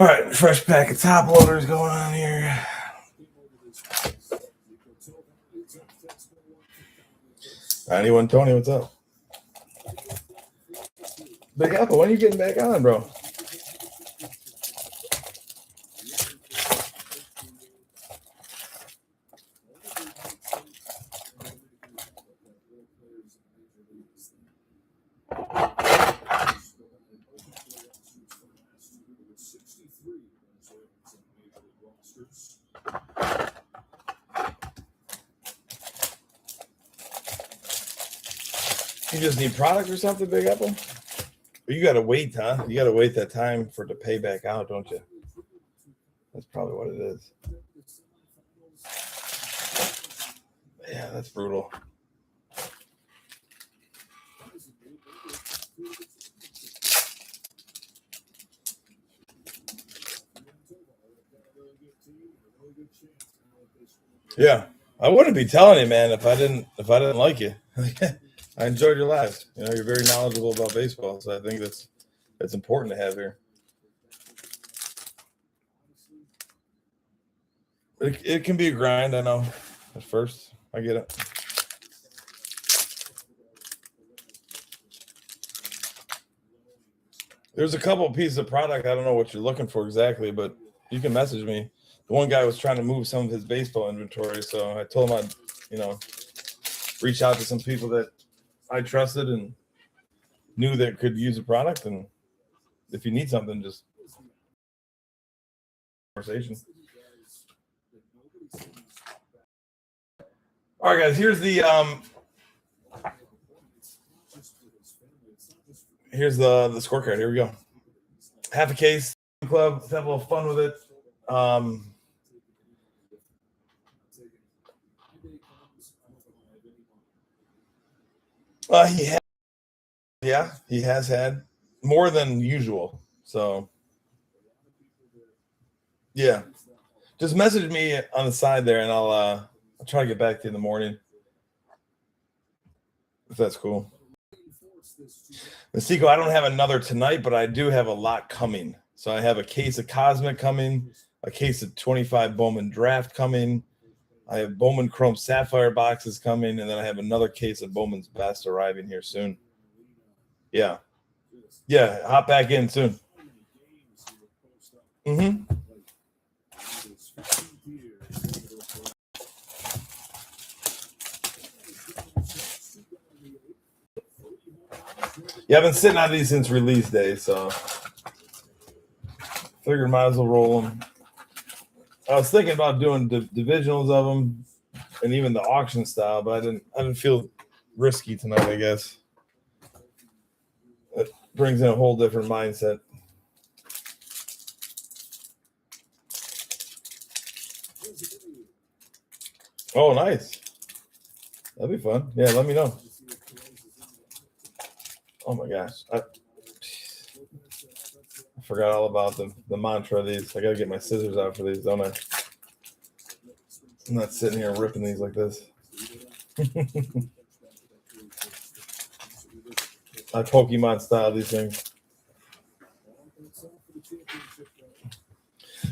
All right, fresh pack of top loaders going on here. Anyone, Tony, what's up? Big Apple, when are you getting back on, bro? You just need product or something, Big Apple? You got to wait, huh? You got to wait that time for it to pay back out, don't you? That's probably what it is. Yeah, that's brutal. Yeah, I wouldn't be telling you, man, if I didn't like you. I enjoyed your lives. You know, you're very knowledgeable about baseball, so I think that's important to have here. It can be a grind, I know. At first, I get it. There's a couple of pieces of product. I don't know what you're looking for exactly, but you can message me. The one guy was trying to move some of his baseball inventory, so I told him I'd, reach out to some people that I trusted and knew that could use a product. And if you need something, just conversation. All right, guys. Here's the scorecard. Here we go. Half a case club. Let's have a little fun with it. He has had more than usual. So yeah, just message me on the side there, and I'll try to get back to you in the morning if that's cool. Masico, I don't have another tonight, but I do have a lot coming. So I have a case of Cosmic coming, a case of 25 Bowman Draft coming. I have Bowman Chrome Sapphire boxes coming, and then I have another case of Bowman's Best arriving here soon. Yeah. Yeah, hop back in soon. Mm-hmm. Yeah, I've been sitting on these since release day, so figured might as well roll them. I was thinking about doing divisionals of them and even the auction style, but I didn't feel risky tonight, I guess. It brings in a whole different mindset. Oh, nice. That'd be fun. Yeah, let me know. Oh my gosh. I forgot all about the mantra of these. I gotta get my scissors out for these, don't I? I'm not sitting here ripping these like this. I Pokemon style these things.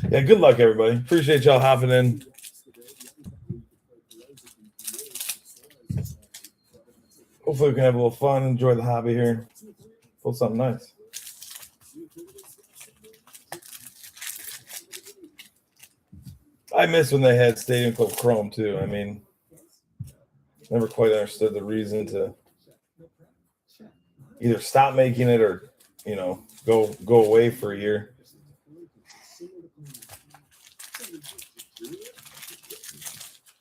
Yeah, good luck, everybody. Appreciate y'all hopping in. Hopefully we can have a little fun, enjoy the hobby here. Pull something nice. I miss when they had Stadium Club Chrome too. I mean, never quite understood the reason to either stop making it or, go away for a year.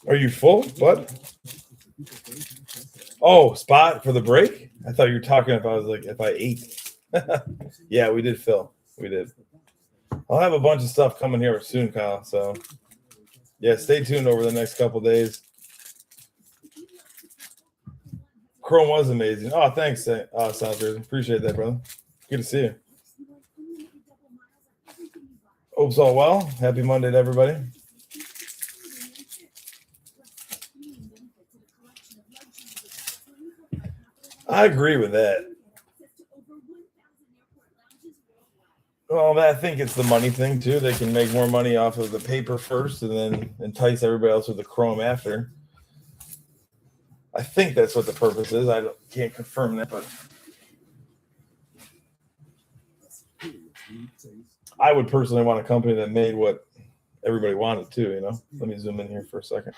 Are you full, bud? Oh, spot for the break? I thought you were talking if I ate. Yeah, we did, Phil. We did. I'll have a bunch of stuff coming here soon, Kyle. So, yeah, stay tuned over the next couple days. Chrome was amazing. Oh, thanks, South Jersey. Appreciate that, brother. Good to see you. Hope's all well. Happy Monday to everybody. I agree with that. Well, I think it's the money thing too. They can make more money off of the paper first, and then entice everybody else with the chrome after. I think that's what the purpose is. Can't confirm that, but I would personally want a company that made what everybody wanted too. Let me zoom in here for a second.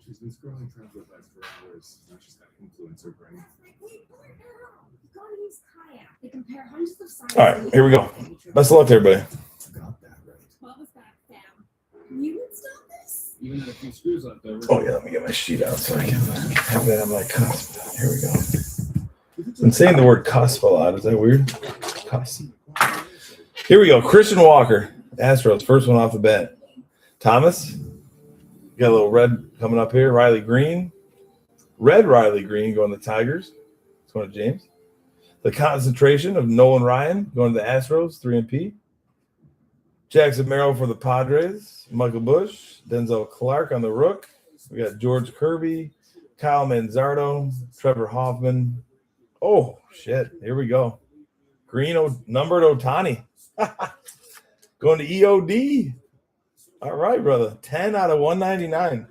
She's been scrolling trends with us for hours. Now she's got influencer brain. All right, here we go. Best of luck to everybody. Got that right. What was that, Sam? You installed this? Even had a few screws left over. Oh yeah, let me get my sheet out so I can have that on my cusp. Here we go. I'm saying the word cusp a lot. Is that weird? Cusp. Here we go. Christian Walker, Astros, first one off the bat. Thomas, got a little red coming up here. Riley Green, red Riley Green going to the Tigers. It's going to James. The concentration of Nolan Ryan going to the Astros, 3-P. Jackson Merrill for the Padres. Michael Bush, Denzel Clark on the Rook. We got George Kirby, Kyle Manzardo, Trevor Hoffman. Oh, shit. Here we go. Green numbered Ohtani. Going to EOD. All right, brother. 10 out of 199.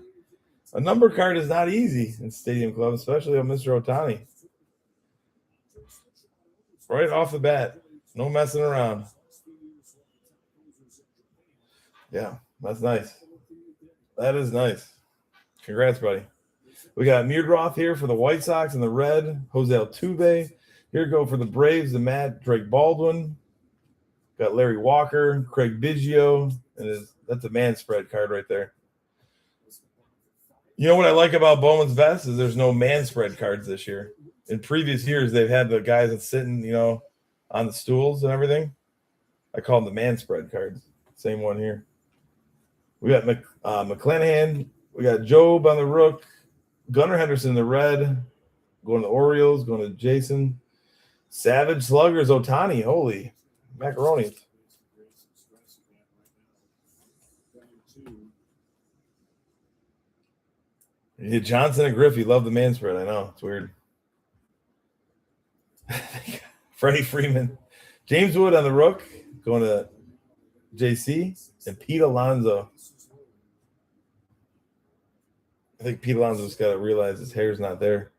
A number card is not easy in Stadium Club, especially on Mr. Ohtani. Right off the bat. No messing around. Yeah, that's nice. That is nice. Congrats, buddy. We got Meardroth here for the White Sox in the red. Jose Altuve. Here we go for the Braves, the Matt Drake Baldwin. Got Larry Walker, Craig Biggio, and that's a man spread card right there. You know what I like about Bowman's Best is there's no man spread cards this year. In previous years, they've had the guys that's sitting, on the stools and everything. I call them the man spread cards. Same one here. We got McClanahan. We got Job on the Rook. Gunnar Henderson in the red. Going to the Orioles. Going to Jason. Savage Sluggers Ohtani. Holy macaroni. Yeah, Johnson and Griffey love the man spread. I know. It's weird. Freddie Freeman. James Wood on the Rook. Going to JC. And Pete Alonso. I think Pete Alonso's got to realize his hair's not there.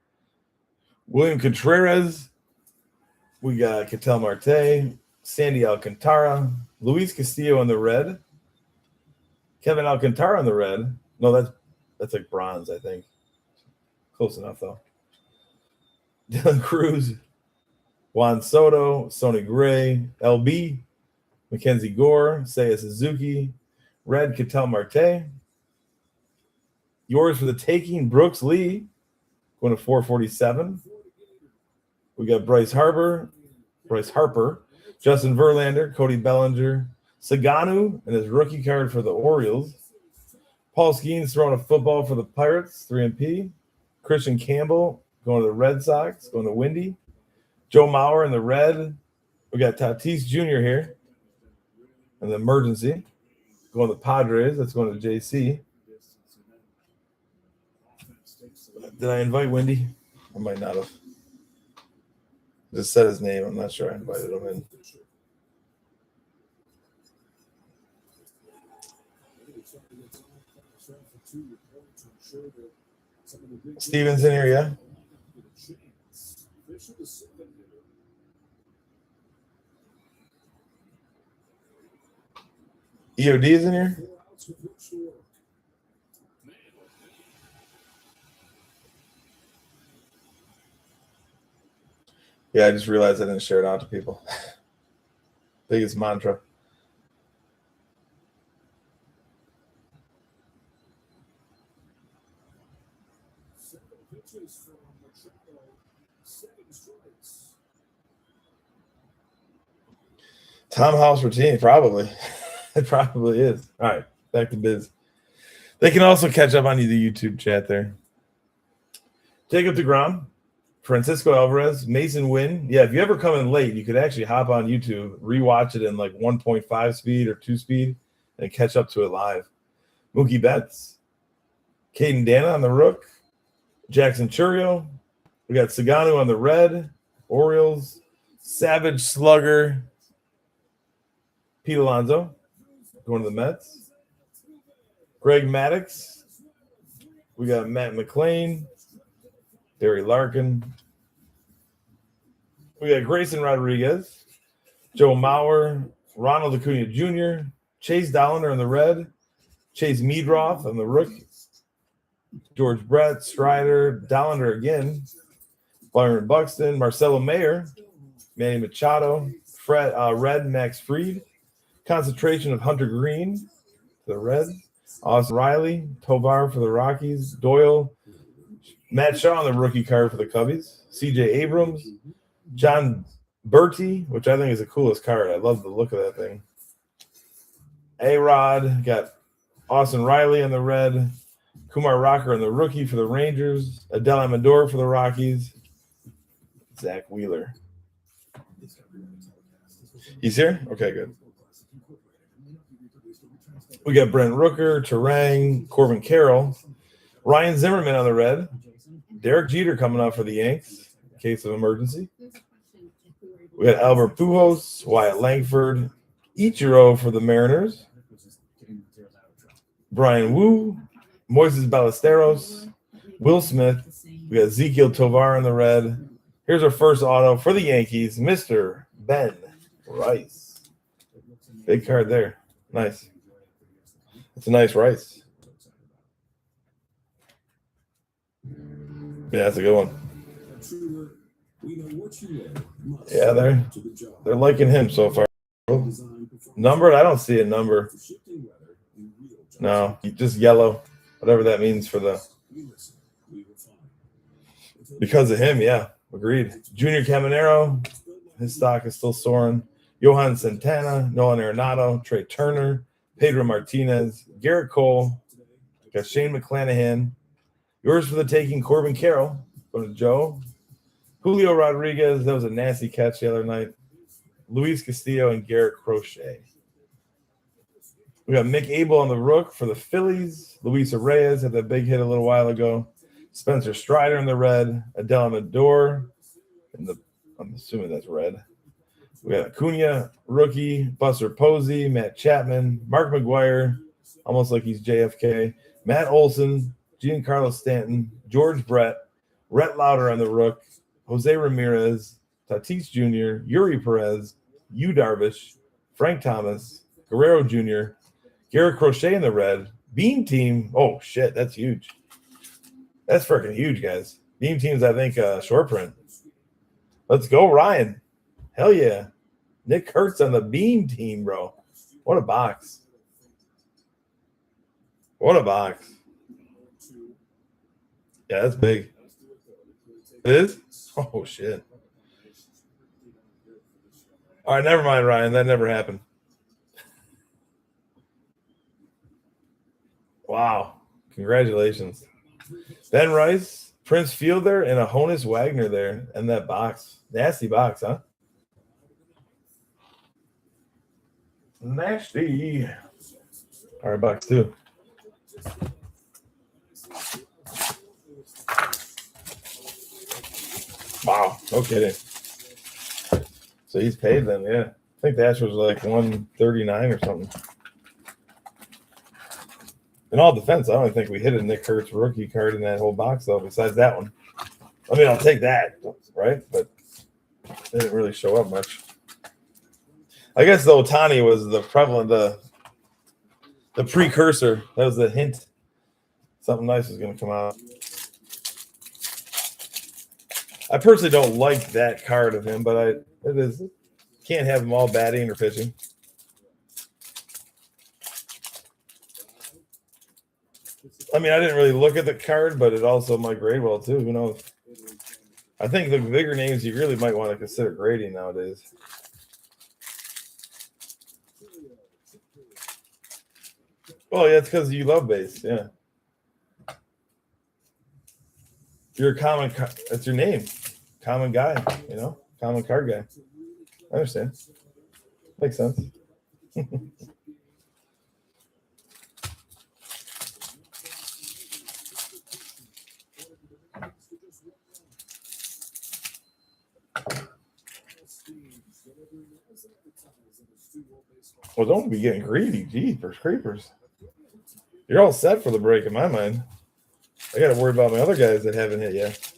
William Contreras. We got Ketel Marte. Sandy Alcantara. Luis Castillo on the red. Kevin Alcantara on the red. No, that's like bronze, I think. Close enough, though. Dylan Cruz. Juan Soto. Sonny Gray. LB. Mackenzie Gore. Seiya Suzuki. Red Ketel Marte. Yours for the taking, Brooks Lee. Going to 447. We got Bryce Harper. Justin Verlander. Cody Bellinger. Saganu and his rookie card for the Orioles. Paul Skeens throwing a football for the Pirates, 3-P. Christian Campbell going to the Red Sox, going to Windy. Joe Mauer in the red. We got Tatis Jr. here in the emergency. Going to the Padres. That's going to JC. Did I invite Windy? I might not have. Just said his name. I'm not sure I invited him in. Steven's in here, yeah? EOD is in here? Yeah, I just realized I didn't share it out to people. Biggest mantra. Tom House routine, probably. It probably is. All right, back to biz. They can also catch up on the YouTube chat there. Jacob DeGrom, Francisco Alvarez, Mason Wynn. Yeah, if you ever come in late, you could actually hop on YouTube, rewatch it in like 1.5 speed or 2 speed, and catch up to it live. Mookie Betts, Caden Dana on the Rook, Jackson Churio. We got Saganu on the red, Orioles, Savage Slugger, Pete Alonso, going to the Mets. Greg Maddux. We got Matt McLean, Barry Larkin. We got Grayson Rodriguez, Joe Mauer, Ronald Acuna Jr., Chase Dollander in the red, Chase Meadroth on the rookie, George Brett, Strider, Dollander again, Byron Buxton, Marcelo Mayer, Manny Machado, Red, Max Fried, concentration of Hunter Green, the red, Austin Riley, Tovar for the Rockies, Doyle, Matt Shaw on the rookie card for the Cubbies, CJ Abrams, John Bertie, which I think is the coolest card. I love the look of that thing. A-Rod, got Austin Riley on the red, Kumar Rocker on the rookie for the Rangers, Adele Amador for the Rockies, Zach Wheeler. He's here? Okay, good. We got Brent Rooker, Terang, Corbin Carroll, Ryan Zimmerman on the red, Derek Jeter coming up for the Yanks in case of emergency. We got Albert Pujols, Wyatt Langford, Ichiro for the Mariners, Brian Wu, Moises Ballesteros, Will Smith. We got Ezekiel Tovar in the red. Here's our first auto for the Yankees, Mr. Ben Rice. Big card there. Nice. It's a nice Rice. Yeah, that's a good one. Yeah, they're liking him so far. Numbered? I don't see a number. No, just yellow. Whatever that means for the. Because of him, yeah. Agreed. Junior Caminero, his stock is still soaring. Johan Santana, Nolan Arenado, Trey Turner, Pedro Martinez, Garrett Cole, got Shane McClanahan. Yours for the taking, Corbin Carroll. Going to Joe. Julio Rodriguez, that was a nasty catch the other night. Luis Castillo and Garrett Crochet. We got Mick Abel on the rook for the Phillies. Luis Reyes had that big hit a little while ago. Spencer Strider in the red. Adele Amador in the, I'm assuming that's red. We got Acuna, rookie, Buster Posey, Matt Chapman, Mark McGuire, almost like he's JFK, Matt Olson, Giancarlo Stanton, George Brett, Rhett Lauder on the rook, Jose Ramirez, Tatis Jr., Yuri Perez, Yu Darvish, Frank Thomas, Guerrero Jr., Garrett Crochet in the red, Beam Team. Oh, shit, that's huge. That's freaking huge, guys. Beam Team's, I think, short print. Let's go, Ryan. Hell yeah. Nick Kurtz on the Beam Team, bro. What a box. What a box. Yeah, that's big. It is? Oh, shit. All right, never mind, Ryan. That never happened. Wow. Congratulations. Ben Rice, Prince Fielder, and a Honus Wagner there in that box. Nasty box, huh? Nasty. All right, box two. Wow. No kidding. So he's paid then, yeah. I think the Astros was like 139 or something. In all defense, I don't think we hit a Nick Kurtz rookie card in that whole box, though, besides that one. I mean, I'll take that, right? But it didn't really show up much. I guess the Ohtani was the prevalent, the precursor. That was the hint. Something nice is going to come out. I personally don't like that card of him, but it is can't have them all batting or pitching. I mean, I didn't really look at the card, but it also might grade well too. Who knows? I think the bigger names you really might want to consider grading nowadays. Well, yeah, it's because you love base, yeah. You're a common. That's your name, common guy. You know, common card guy. I understand. Makes sense. Well, don't be getting greedy. Jeepers creepers. You're all set for the break in my mind. I got to worry about my other guys that haven't hit yet.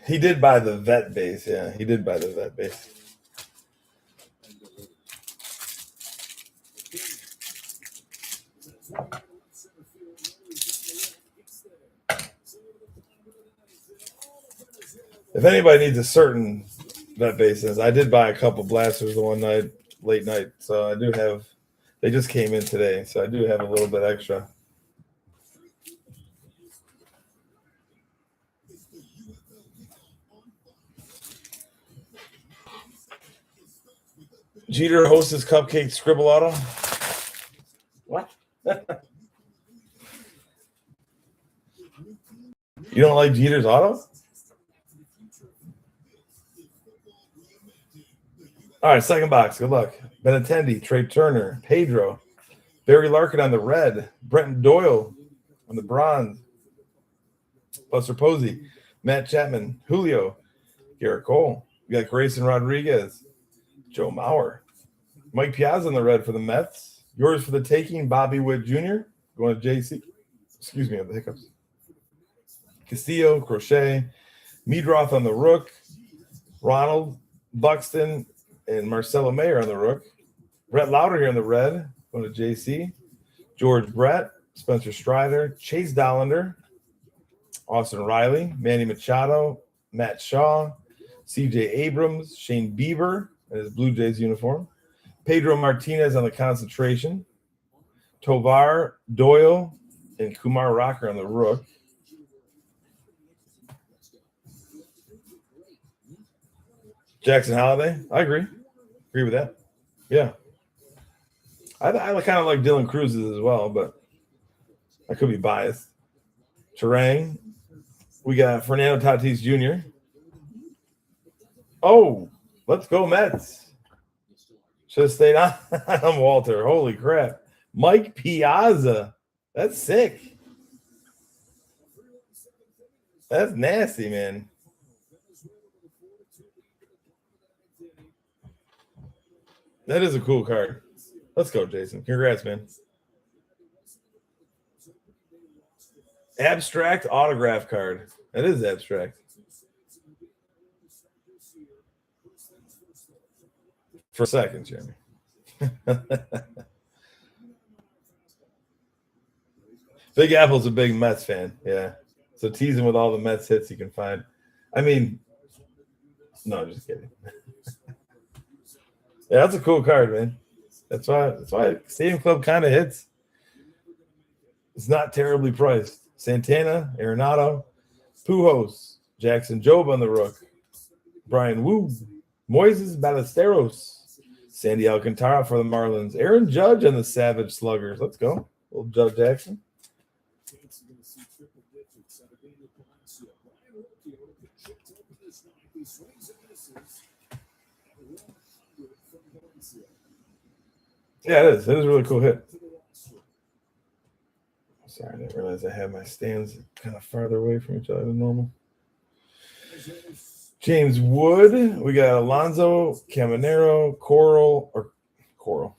He did buy the vet base. Yeah, he did buy the vet base. If anybody needs a certain vet bases, I did buy a couple blasters the one night, late night. So I do have, they just came in today. So I do have a little bit extra. Jeter hosts his cupcake scribble auto. What? You don't like Jeter's auto? All right, second box. Good luck. Benintendi, Trey Turner, Pedro, Barry Larkin on the red, Brenton Doyle on the bronze, Buster Posey, Matt Chapman, Julio, Garrett Cole. We got Grayson Rodriguez, Joe Mauer, Mike Piazza on the red for the Mets. Yours for the taking, Bobby Witt Jr. going to JC. Excuse me, I have the hiccups. Castillo, Crochet, Meadroth on the rook, Ronald, Buxton, and Marcelo Mayer on the rook. Brett Lauder here in the red, going to JC. George Brett, Spencer Strider, Chase Dollander, Austin Riley, Manny Machado, Matt Shaw, CJ Abrams, Shane Bieber in his Blue Jays uniform, Pedro Martinez on the concentration, Tovar, Doyle, and Kumar Rocker on the rook. Jackson Holiday, I agree with that. Yeah. I kind of like Dylan Cruz's as well, but I could be biased. Terang. We got Fernando Tatis Jr. Oh, let's go Mets. Should have stayed on. I'm Walter. Holy crap. Mike Piazza. That's sick. That's nasty, man. That is a cool card. Let's go, Jason. Congrats, man. Abstract autograph card. That is abstract. For a second, Jeremy. Big Apple's a big Mets fan. Yeah. So tease him with all the Mets hits you can find. I mean, no, just kidding. Yeah, that's a cool card, man. That's why Stadium Club kind of hits. It's not terribly priced. Santana, Arenado, Pujols, Jackson Jobe on the rook, Brian Wu, Moises Ballesteros, Sandy Alcantara for the Marlins, Aaron Judge and the Savage Sluggers. Let's go. Little Judge Jackson. Yeah, it is. It is a really cool hit. Sorry, I didn't realize I had my stands kind of farther away from each other than normal. James Wood. We got Alonso, Caminero,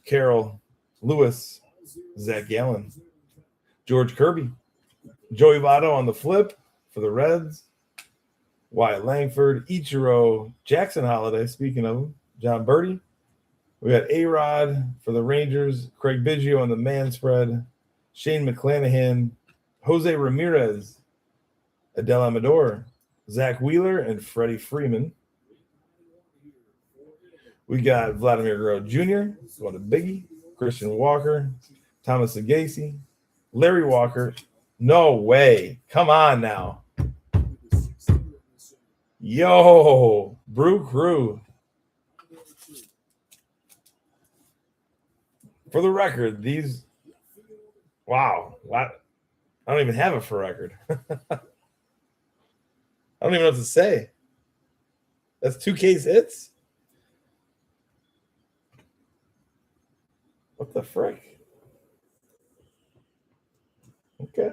Carroll, Lewis, Zach Gallen, George Kirby, Joey Votto on the flip for the Reds, Wyatt Langford, Ichiro, Jackson Holiday, speaking of him, John Birdie. We got A-Rod for the Rangers, Craig Biggio on the man spread, Shane McClanahan, Jose Ramirez, Adele Amador, Zach Wheeler, and Freddie Freeman. We got Vladimir Guerrero Jr., going to Biggie, Christian Walker, Thomas Sagasi, Larry Walker. No way. Come on now. Yo, Brew Crew. For the record, these, wow, what? I don't even have it for record. I don't even know what to say. That's 2 case hits? What the frick? Okay.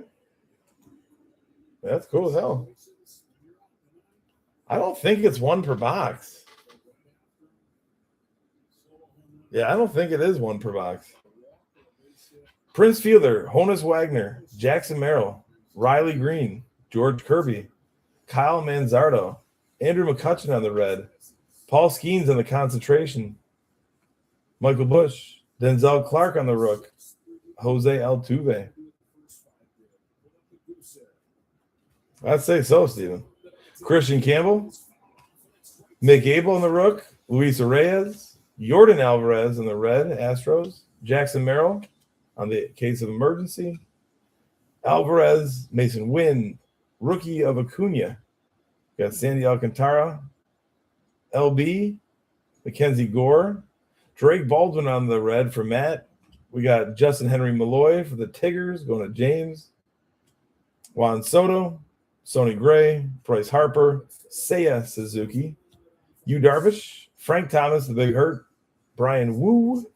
That's cool as hell. I don't think it's one per box. Yeah, I don't think it is one per box. Prince Fielder, Honus Wagner, Jackson Merrill, Riley Green, George Kirby, Kyle Manzardo, Andrew McCutcheon on the red, Paul Skeens on the concentration, Michael Bush, Denzel Clark on the rook, Jose Altuve. I'd say so, Steven. Christian Campbell, Mick Abel on the rook, Luis Reyes, Jordan Alvarez on the red, Astros, Jackson Merrill on the case of emergency, Alvarez, Mason Wynn, rookie of Acuna. Got Sandy Alcantara, LB, Mackenzie Gore, Drake Baldwin on the red for Matt. We got Justin Henry Malloy for the Tigers going to James. Juan Soto, Sonny Gray, Bryce Harper, Seiya Suzuki, Yu Darvish, Frank Thomas, the Big Hurt, Brian Wu.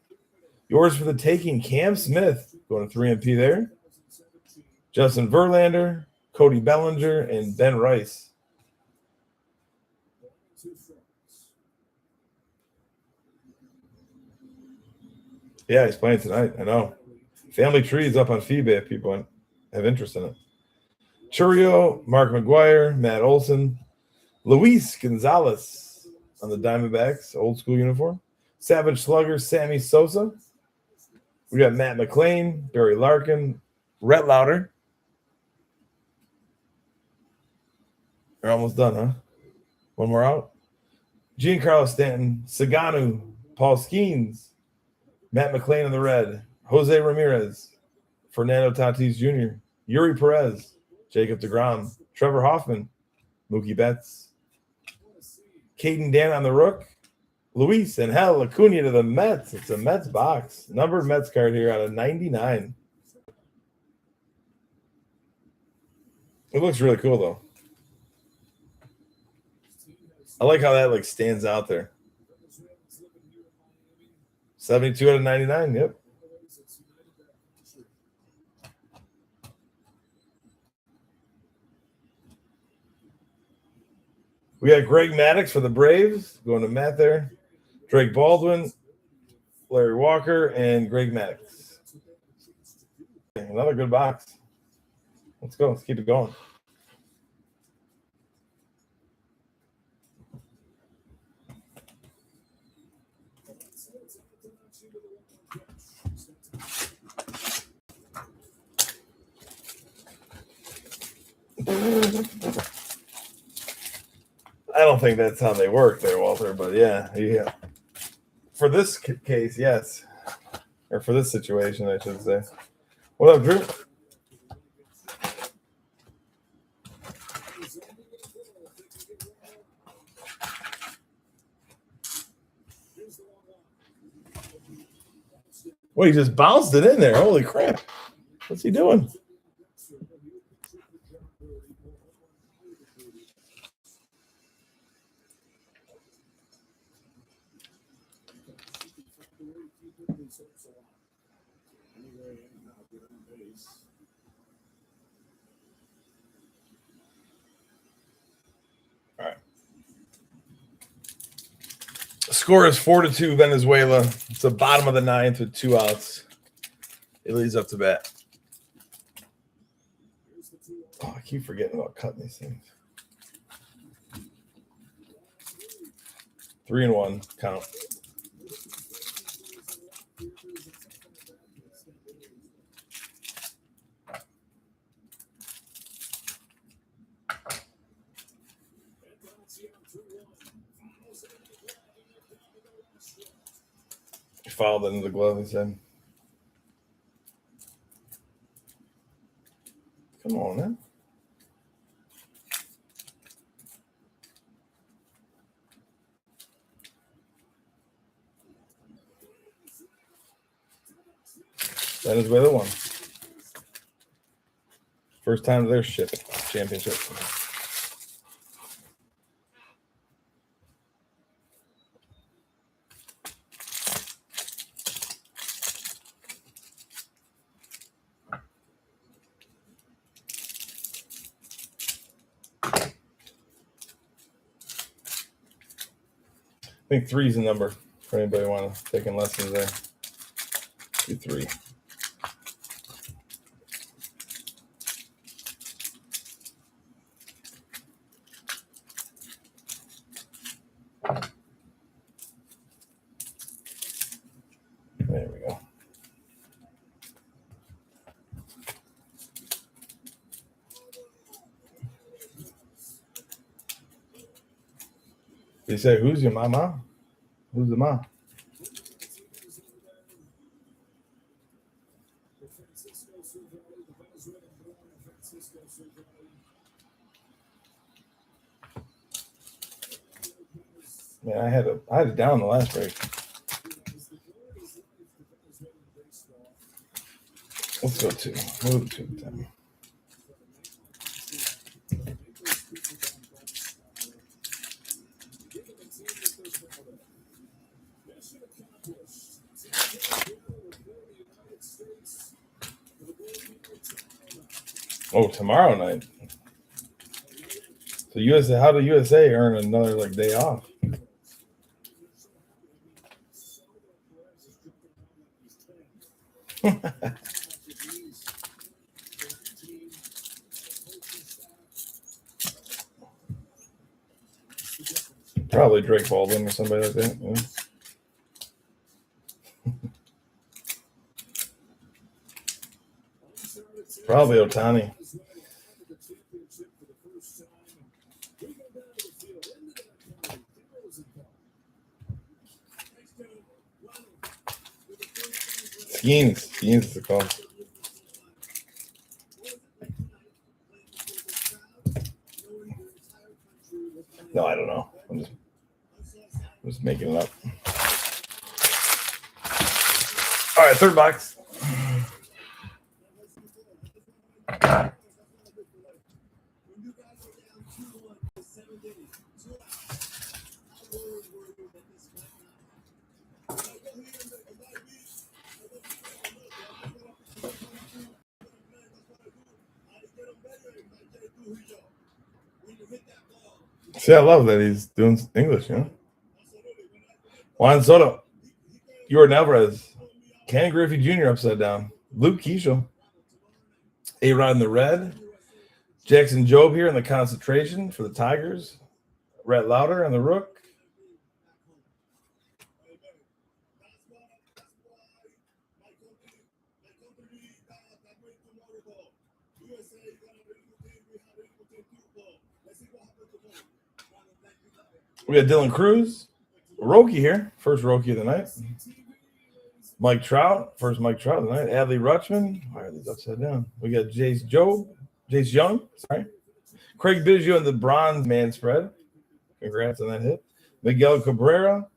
Yours for the taking, Cam Smith going to 3MP there. Justin Verlander, Cody Bellinger, and Ben Rice. Yeah, he's playing tonight. I know. Family Tree is up on FeeBay if people have interest in it. Churio, Mark McGuire, Matt Olson, Luis Gonzalez on the Diamondbacks, old school uniform. Savage Slugger, Sammy Sosa. We got Matt McClain, Barry Larkin, Rhett Lauder. They're almost done, huh? One more out. Giancarlo Stanton, Saganu, Paul Skeens, Matt McClain in the red, Jose Ramirez, Fernando Tatis Jr., Yuri Perez, Jacob deGrom, Trevor Hoffman, Mookie Betts, Caden Dan on the rook, Luis and hell Acuna to the Mets. It's a Mets box. Numbered Mets card here out of 99. It looks really cool though. I like how that like stands out there. 72 out of 99. Yep. We got Greg Maddux for the Braves. Going to Matt there. Drake Baldwin, Larry Walker, and Greg Maddux. Another good box. Let's go. Let's keep it going. I don't think that's how they work there, Walter, but yeah. For this case, yes. Or for this situation, I should say. What up, Drew? Well, he just bounced it in there. Holy crap. What's he doing? All right. The score is 4-2 Venezuela. It's the bottom of the ninth with 2 outs. It leads up to bat. Oh, I keep forgetting about cutting these things. 3-1 count. He fouled it into the glove, he said. Come on, man. Venezuela won. First time their ship championship. think 3 is the number for anybody want to take in lessons there. 2-3. There we go. They say, who's your mama? Who's the mom? Man, I had it down the last break. Let's go 2. Move 2 time. Oh, tomorrow night. So USA, how did USA earn another like day off? Probably Drake Baldwin or somebody like that. Yeah. Probably Otani. Skeens is the call. No, I don't know. I'm just making it up. All right, third box. See, I love that he's doing English, you know? Juan Soto, Jordan Alvarez, Ken Griffey Jr. upside down, Luke Keishel, A-Rod in the red, Jackson Jobe here in the concentration for the Tigers, Rhett Lauder on the rook. We got Dylan Cruz, Roki here, first Roki of the night. Mike Trout, first Mike Trout of the night. Adley Rutschman, why are these upside down? We got Jace Young, sorry. Craig Biggio in the bronze man spread. Congrats on that hit. Miguel Cabrera,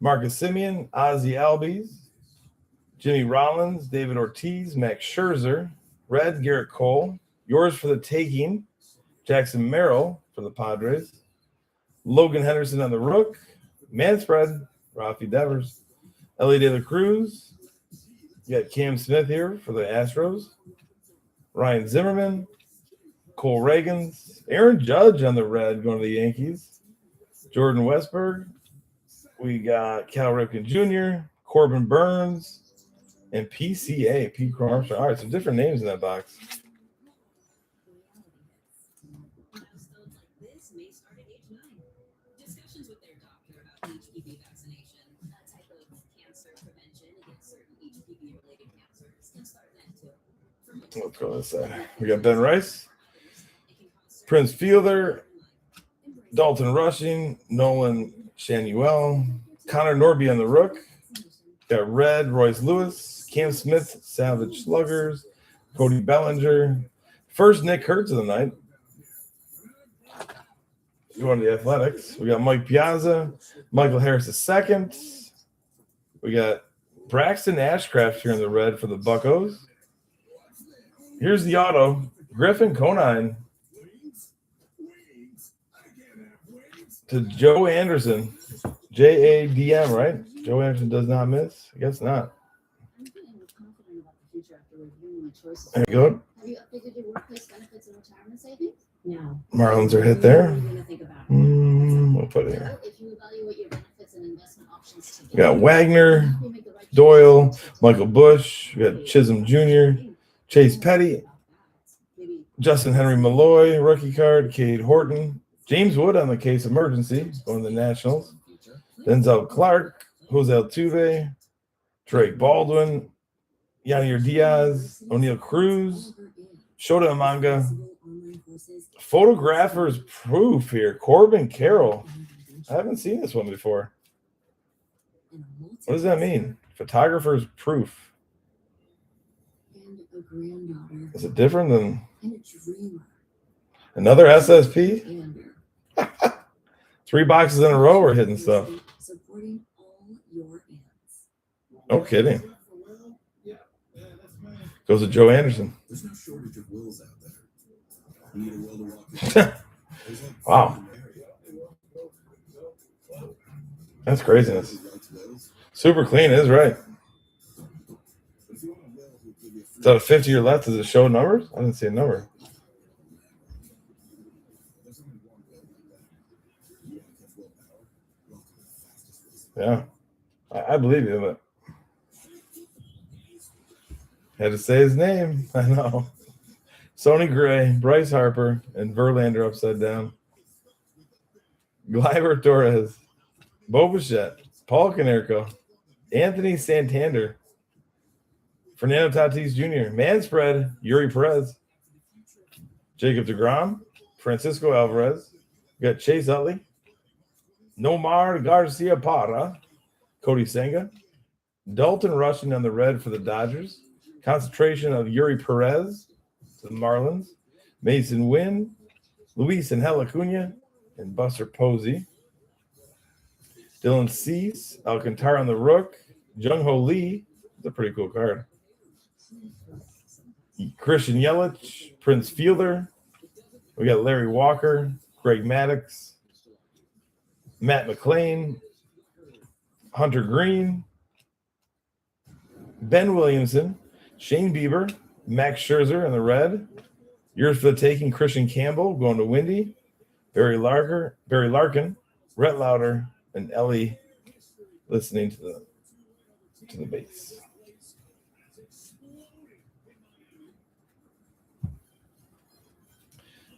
Marcus Semien, Ozzie Albies, Jimmy Rollins, David Ortiz, Max Scherzer, red Garrett Cole, yours for the taking, Jackson Merrill for the Padres. Logan Henderson on the rook. Man spread. Rafi Devers. Ellie De La Cruz. You got Cam Smith here for the Astros. Ryan Zimmerman. Cole Reagans. Aaron Judge on the red going to the Yankees. Jordan Westberg. We got Cal Ripken Jr., Corbin Burns, and PCA, Pete Crow Armstrong. All right, some different names in that box. Let's go this side. We got Ben Rice, Prince Fielder, Dalton Rushing, Nolan Shanuel, Connor Norby on the rook. Got red, Royce Lewis, Cam Smith, Savage Sluggers, Cody Bellinger. First Nick Kurtz of the night. Going to the Athletics. We got Mike Piazza, Michael Harris II. We got Braxton Ashcraft here in the red for the Buccos. Here's the auto. Griffin Conine to Joe Anderson. JADM, right? Joe Anderson does not miss? I guess not. There you go. Have you updated your workplace benefits and retirement savings? No. Marlins are hit there. What are you gonna think about? We'll put it here. If you evaluate your benefits and We got Wagner, Doyle, Michael Bush. We got Chisholm Jr., Chase Petty, Justin Henry Malloy, rookie card, Cade Horton, James Wood on the case emergency, going to the Nationals, Denzel Clark, Jose Altuve, Drake Baldwin, Yadier Diaz, O'Neal Cruz, Shota Manga, Photographer's Proof here, Corbin Carroll. I haven't seen this one before. What does that mean? Photographer's Proof. Is it different than another SSP? 3 boxes in a row we're hitting stuff. No kidding. Goes to Joe Anderson. There's no shortage of wills out there. You need a will to walk in. Wow. That's craziness. Super clean is right. Is that a 50 or left? Does it show numbers? I didn't see a number. Yeah. I believe you, but had to say his name. I know. Sonny Gray, Bryce Harper, and Verlander upside down. Gleyber Torres, Bo Bichette, Paul Konerko, Anthony Santander, Fernando Tatis Jr., Manspread, Yuri Perez, Jacob deGrom, Francisco Alvarez. We got Chase Utley, Nomar Garcia Parra, Cody Senga, Dalton Rushing on the red for the Dodgers. Concentration of Yuri Perez to the Marlins, Mason Wynn, Luis Angel Acuna, and Buster Posey. Dylan Cease, Alcantara on the Rook, Jung Ho Lee. That's a pretty cool card. Christian Yelich, Prince Fielder. We got Larry Walker, Greg Maddux, Matt McClain, Hunter Green, Ben Williamson, Shane Bieber, Max Scherzer in the red. Yours for the taking, Christian Campbell going to Windy, Barry Larkin, Rhett Lauder, and Ellie listening to the base.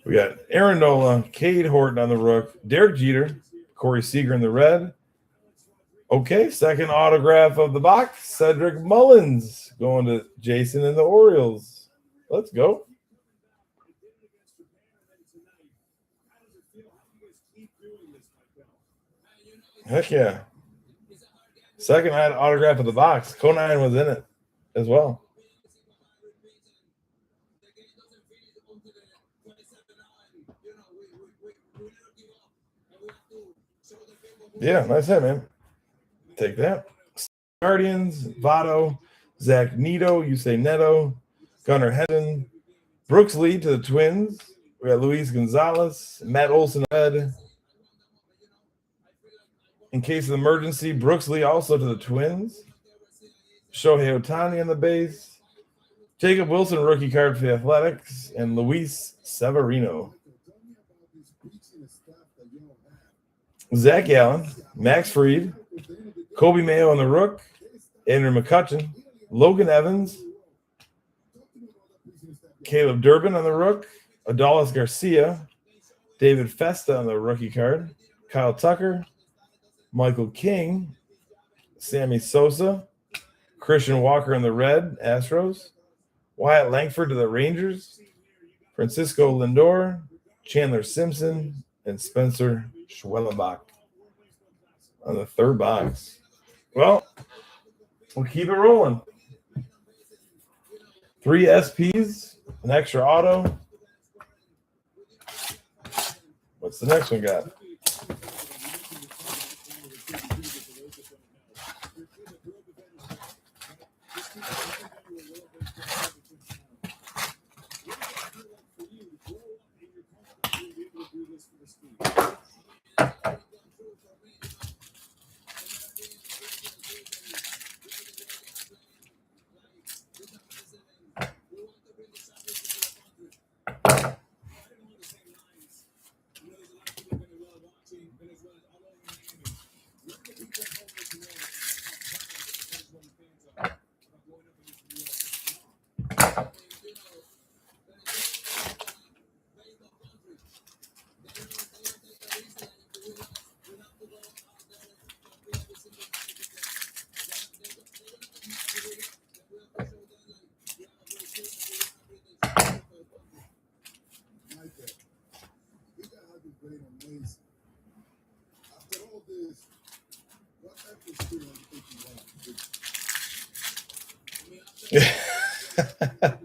We got Aaron Nola, Cade Horton on the Rook, Derek Jeter, Corey Seager in the red. Okay, second autograph of the box, Cedric Mullins going to Jason and the Orioles. Let's go. Heck yeah. Second autograph of the box. Conine was in it as well. Yeah, nice hit, man. Take that. Guardians, Votto, Zach Neto, Yusei Neto, Gunnar Hedden, Brooks Lee to the Twins. We got Luis Gonzalez, Matt Olson red. In case of emergency, Brooks Lee also to the Twins. Shohei Ohtani on the base. Jacob Wilson, rookie card for the Athletics, and Luis Severino. Zach Allen, Max Fried, Kobe Mayo on the Rook, Andrew McCutchen, Logan Evans, Caleb Durbin on the Rook, Adolis Garcia, David Festa on the rookie card, Kyle Tucker, Michael King, Sammy Sosa, Christian Walker in the red, Astros, Wyatt Langford to the Rangers, Francisco Lindor, Chandler Simpson, and Spencer Schwellenbach on the third box. Well, we'll keep it rolling. 3 SPs, an extra auto. What's the next one got?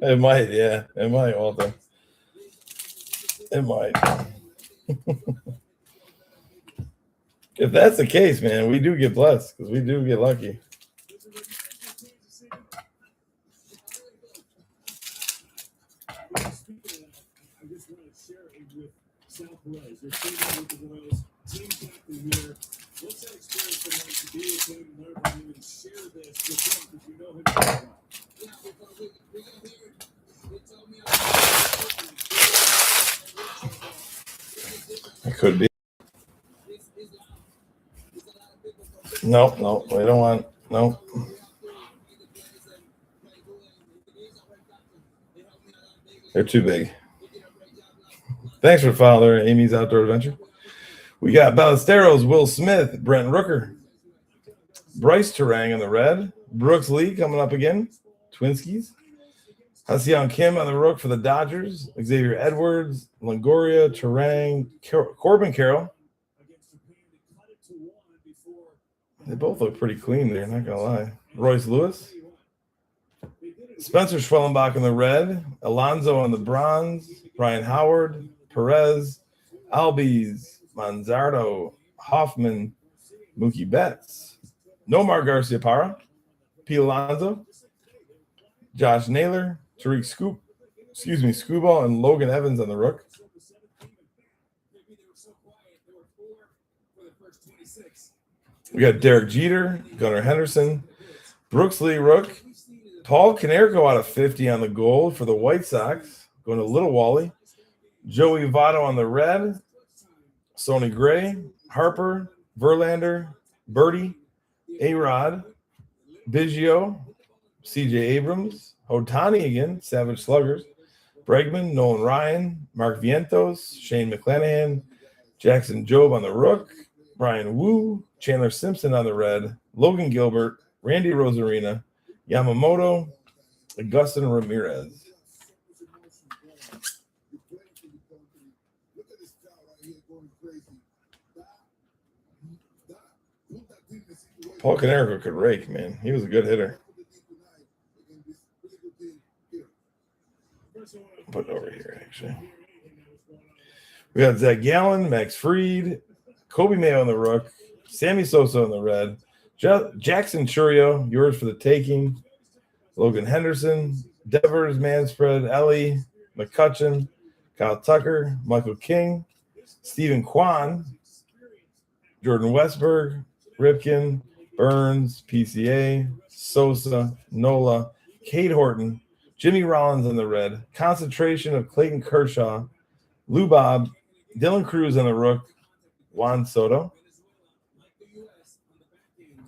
It might, yeah. It might, Walter. It might. If that's the case, man, we do get blessed because we do get lucky. It could be. No, we don't want. No. They're too big. Thanks for following Amy's Outdoor Adventure. We got Ballesteros, Will Smith, Brent Rooker, Bryce Terang in the red, Brooks Lee coming up again, Twinskies, Hassan Kim on the rook for the Dodgers, Xavier Edwards, Longoria, Terang, Corbin Carroll. They both look pretty clean there, not gonna lie. Royce Lewis, Spencer Schwellenbach in the red, Alonso on the bronze, Brian Howard, Perez, Albies, Manzardo, Hoffman, Mookie Betts, Nomar Garcia Parra, Pete Alonso, Josh Naylor, Tariq Scuball, and Logan Evans on the rook. We got Derek Jeter, Gunnar Henderson, Brooks Lee rook, Paul Konerko out of 50 on the gold for the White Sox, going to Little Wally, Joey Votto on the red, Sonny Gray, Harper, Verlander, Birdie, A-Rod, Biggio, CJ Abrams, Otani again, Savage Sluggers, Bregman, Nolan Ryan, Mark Vientos, Shane McClanahan, Jackson Jobe on the rook, Brian Wu, Chandler Simpson on the red, Logan Gilbert, Randy Rosarina, Yamamoto, Augustin Ramirez. Paul Konerko could rake, man. He was a good hitter. Put it over here, actually. We got Zach Gallen, Max Fried, Kobe Mayo on the rook, Sammy Sosa on the red, Jackson Churio, yours for the taking, Logan Henderson, Devers, Manspread, Ellie, McCutcheon, Kyle Tucker, Michael King, Stephen Kwan, Jordan Westberg, Ripken, Burns, PCA, Sosa, Nola, Cade Horton, Jimmy Rollins on the red, concentration of Clayton Kershaw, Lou Bob, Dylan Cruz on the rook, Juan Soto.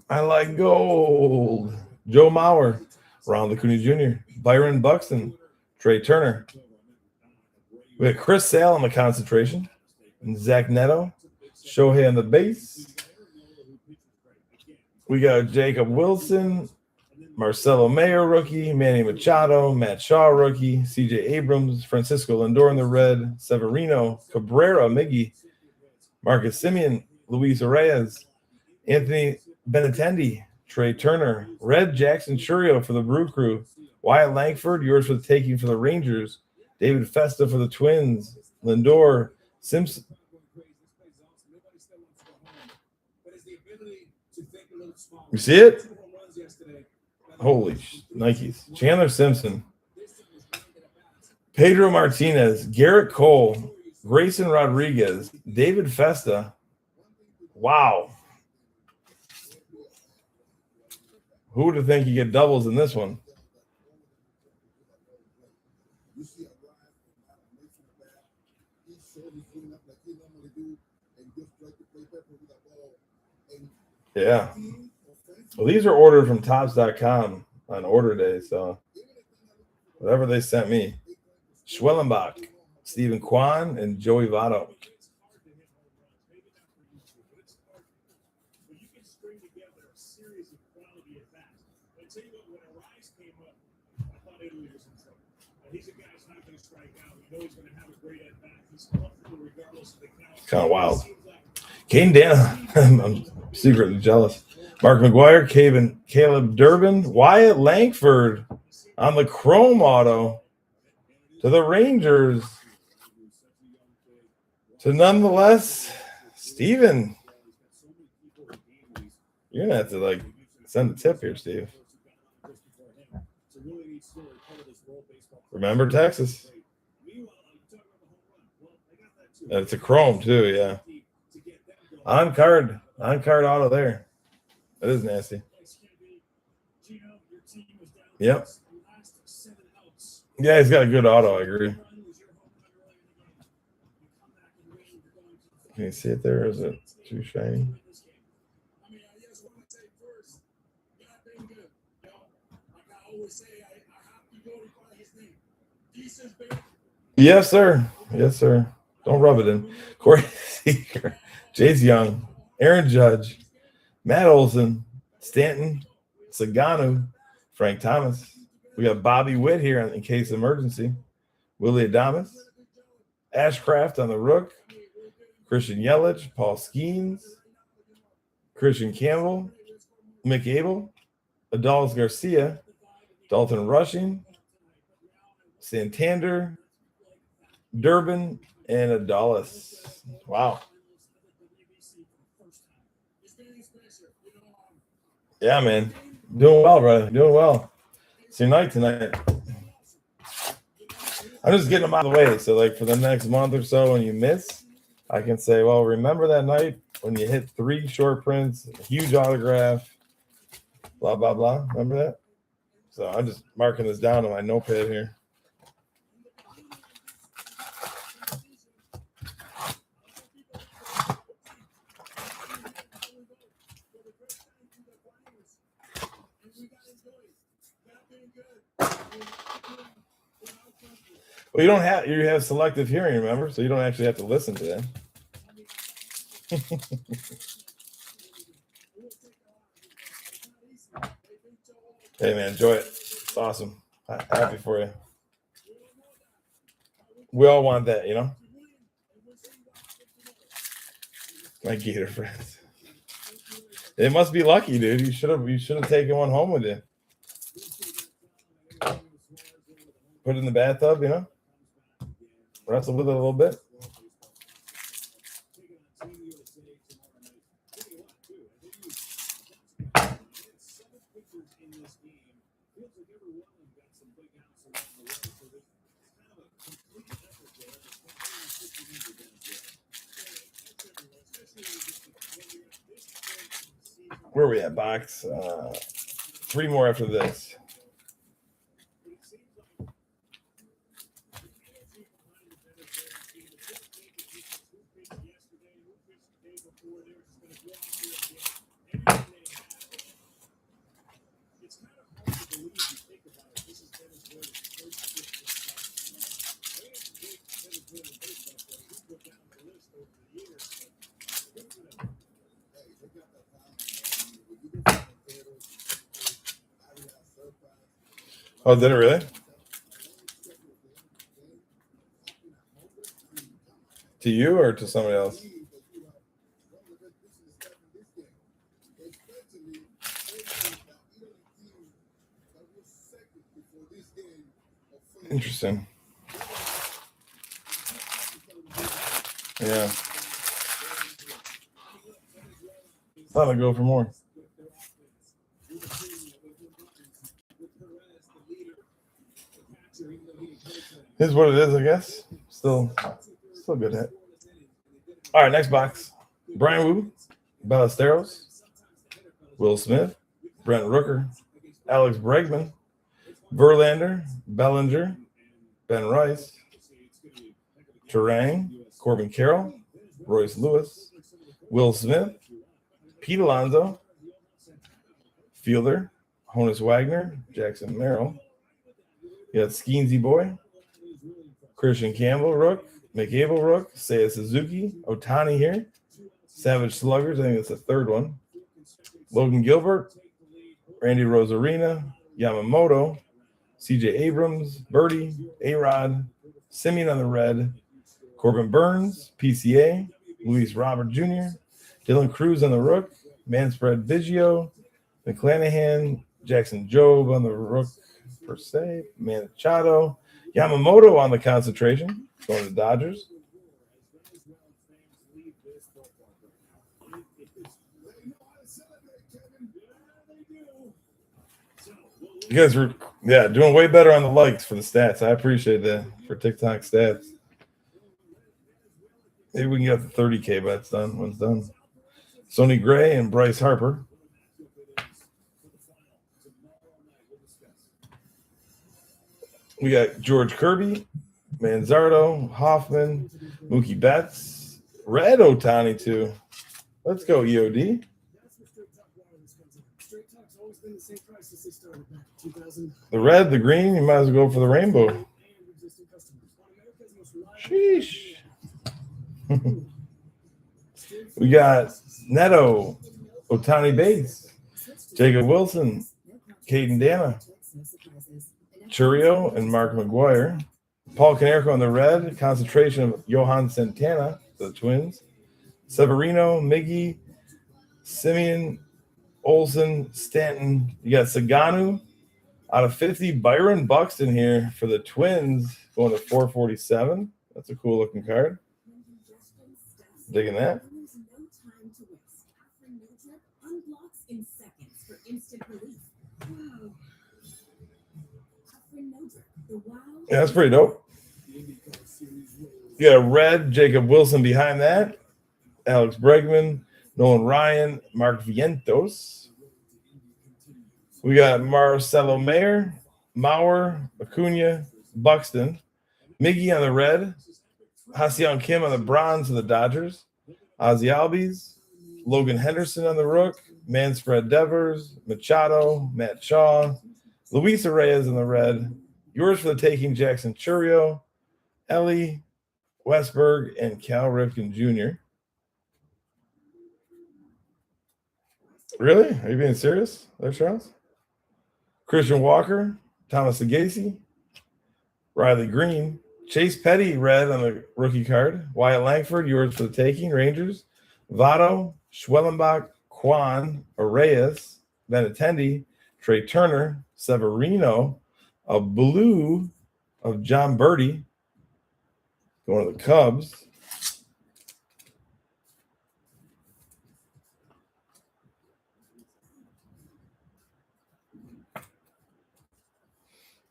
I like gold. Joe Mauer, Ronald Acuna Jr., Byron Buxton, Trey Turner. We got Chris Sale on the concentration, and Zach Neto, Shohei on the base. We got Jacob Wilson, Marcelo Mayer rookie, Manny Machado, Matt Shaw rookie, CJ Abrams, Francisco Lindor in the red, Severino, Cabrera, Miggy, Marcus Simeon, Luis Reyes, Anthony Benintendi, Trey Turner, Red Jackson Churio for the Brew Crew, Wyatt Langford, yours for the taking for the Rangers, David Festa for the Twins, Lindor, Simpson. You see it? Holy Nikes. Chandler Simpson, Pedro Martinez, Garrett Cole, Grayson Rodriguez, David Festa. Wow. Who would have think you get doubles in this one? Yeah. Well, these are ordered from Topps.com on order day, so whatever they sent me. Schwellenbach, Stephen Kwan, and Joey Votto. He's a guy who's not going to strike out. We know he's going to have a great at bat. He's comfortable regardless Kind of wild. Kane Dana. I'm secretly jealous. Mark McGuire, Caleb Durbin, Wyatt Langford on the chrome auto to the Rangers. To nonetheless, Steven. You're going to have to, like, send a tip here, Steve. Remember Texas. It's a chrome, too, yeah. On card auto there. That is nasty. Yep. Yeah, he's got a good auto, I agree. Can you see it there, or is it too shiny? Yes, sir. Yes, sir. Don't rub it in. Corey Seager, Chase Young, Aaron Judge, Matt Olson, Stanton, Saganu, Frank Thomas. We got Bobby Witt here in case of emergency. Willie Adames, Ashcraft on the Rook, Christian Yelich, Paul Skeens, Christian Campbell, Mick Abel, Adolis Garcia, Dalton Rushing, Santander, Durbin, and Adolis. Wow. Yeah, man. Doing well, brother. Doing well. It's your night tonight. I'm just getting them out of the way. So, like, for the next month or so, when you miss, I can say, well, remember that night when you hit 3 short prints, a huge autograph, blah, blah, blah. Remember that? So I'm just marking this down on my notepad here. Well, you have selective hearing, remember? So you don't actually have to listen to them. Hey, man, enjoy it. It's awesome. Happy for you. We all want that, you know? My Gator friends. It must be lucky, dude. You should have taken one home with you. Put it in the bathtub, you know? Wrestle with it a little bit. Where are we at, box? 3 more after this. Oh, did it really? To you or to somebody else? Interesting. Yeah. Thought I'd go for more. Here's what it is, I guess. Still good hit. All right, next box. Brian Wu, Ballesteros, Will Smith, Brent Rooker, Alex Bregman, Verlander, Bellinger, Ben Rice, Terang, Corbin Carroll, Royce Lewis, Will Smith, Pete Alonso, Fielder, Honus Wagner, Jackson Merrill. You got Skeensy Boy, Christian Campbell, Rook, McAble, Rook, Seiya Suzuki, Ohtani here, Savage Sluggers, I think that's the 3rd one, Logan Gilbert, Randy Rosarina, Yamamoto, CJ Abrams, Birdie, A-Rod, Simeon on the red, Corbin Burns, PCA. Luis Robert Jr. Dylan Cruz on the rook. Manspread Biggio. McClanahan. Jackson Jobe on the rook per se. Machado. Yamamoto on the concentration. Going to the Dodgers. You guys were, doing way better on the likes for the stats. I appreciate that for TikTok stats. Maybe we can get the 30K bets done when it's done. Sonny Gray and Bryce Harper. We got George Kirby, Manzardo, Hoffman, Mookie Betts, Red Ohtani too. Let's go, EOD. The red, the green, you might as well go for the rainbow. Sheesh. We got Neto, Ohtani Bates, Jacob Wilson, Caden Dana, Churio, and Mark McGuire. Paul Konerko on the red, concentration of Johan Santana, the Twins. Severino, Miggy, Simeon, Olsen, Stanton. You got Saganu out of 50. Byron Buxton here for the Twins, going to 447. That's a cool looking card. Digging that. Yeah, that's pretty dope. You got a red Jacob Wilson behind that. Alex Bregman, Nolan Ryan, Mark Vientos. We got Marcelo Mayer, Mauer, Acuna, Buxton. Miggy on the red. Ha-Seong Kim on the bronze of the Dodgers. Ozzy Albies. Logan Henderson on the rook. Manspread Devers. Machado. Matt Shaw. Luis Reyes on the red. Yours for the taking, Jackson Churio. Ellie. Westberg. And Cal Ripken Jr. Really? Are you being serious there, Charles? Christian Walker. Thomas Sagasi. Riley Green. Chase Petty, red on the rookie card. Wyatt Langford, yours for the taking. Rangers. Votto, Schwellenbach, Kwan, Arraez, Benintendi, Trey Turner, Severino, a blue of John Birdie, going to the Cubs.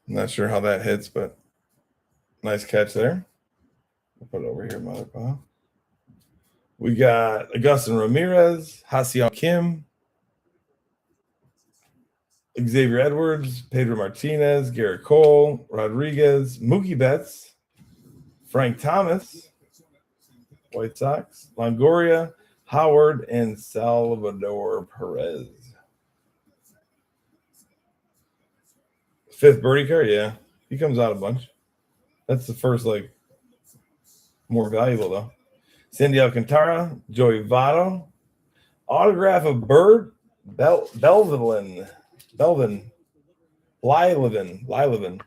I'm not sure how that hits, but nice catch there. I'll put it over here, Mother Pop. We got Augustin Ramirez, Ha-Seong Kim, Xavier Edwards, Pedro Martinez, Garrett Cole, Rodriguez, Mookie Betts, Frank Thomas, White Sox, Longoria, Howard, and Salvador Perez. Fifth birdie card, yeah. He comes out a bunch. That's the first, more valuable, though. Sandy Alcantara, Joey Votto. Autograph of Bird, Blyleven.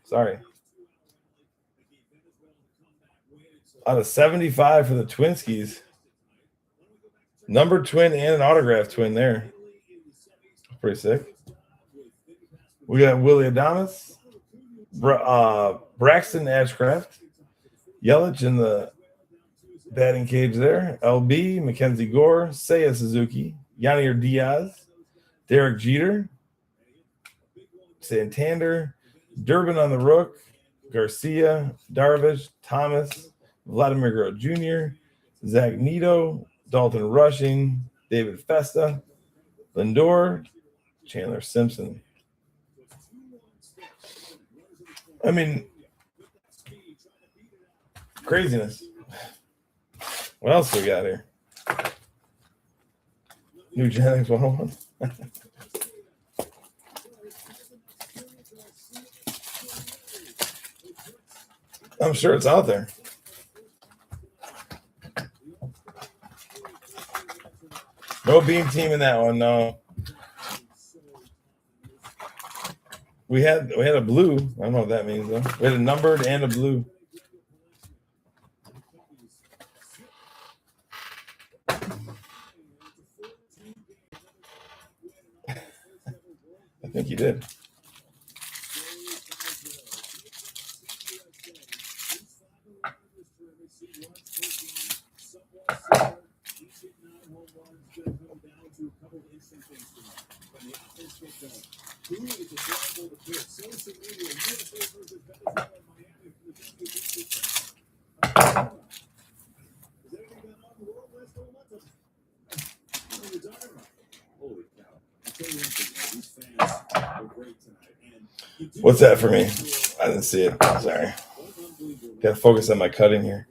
Sorry. Out of 75 for the Twinskies. Numbered twin and an autograph twin there. Pretty sick. We got Willie Adames, Braxton Ashcraft, Yelich in the batting cage there. LB, Mackenzie Gore, Seiya Suzuki, Yanier Diaz, Derek Jeter, Santander, Durbin on the rook, Garcia, Darvish, Thomas, Vladimir Guerrero Jr., Zach Neto, Dalton Rushing, David Festa, Lindor, Chandler Simpson. I mean, craziness. What else do we got here? New Genetics 101. I'm sure it's out there. No beam team in that one, no. We had a blue. I don't know what that means though. We had a numbered and a blue. think he did. What's that for me? I didn't see it. Sorry. Gotta focus on my cutting here.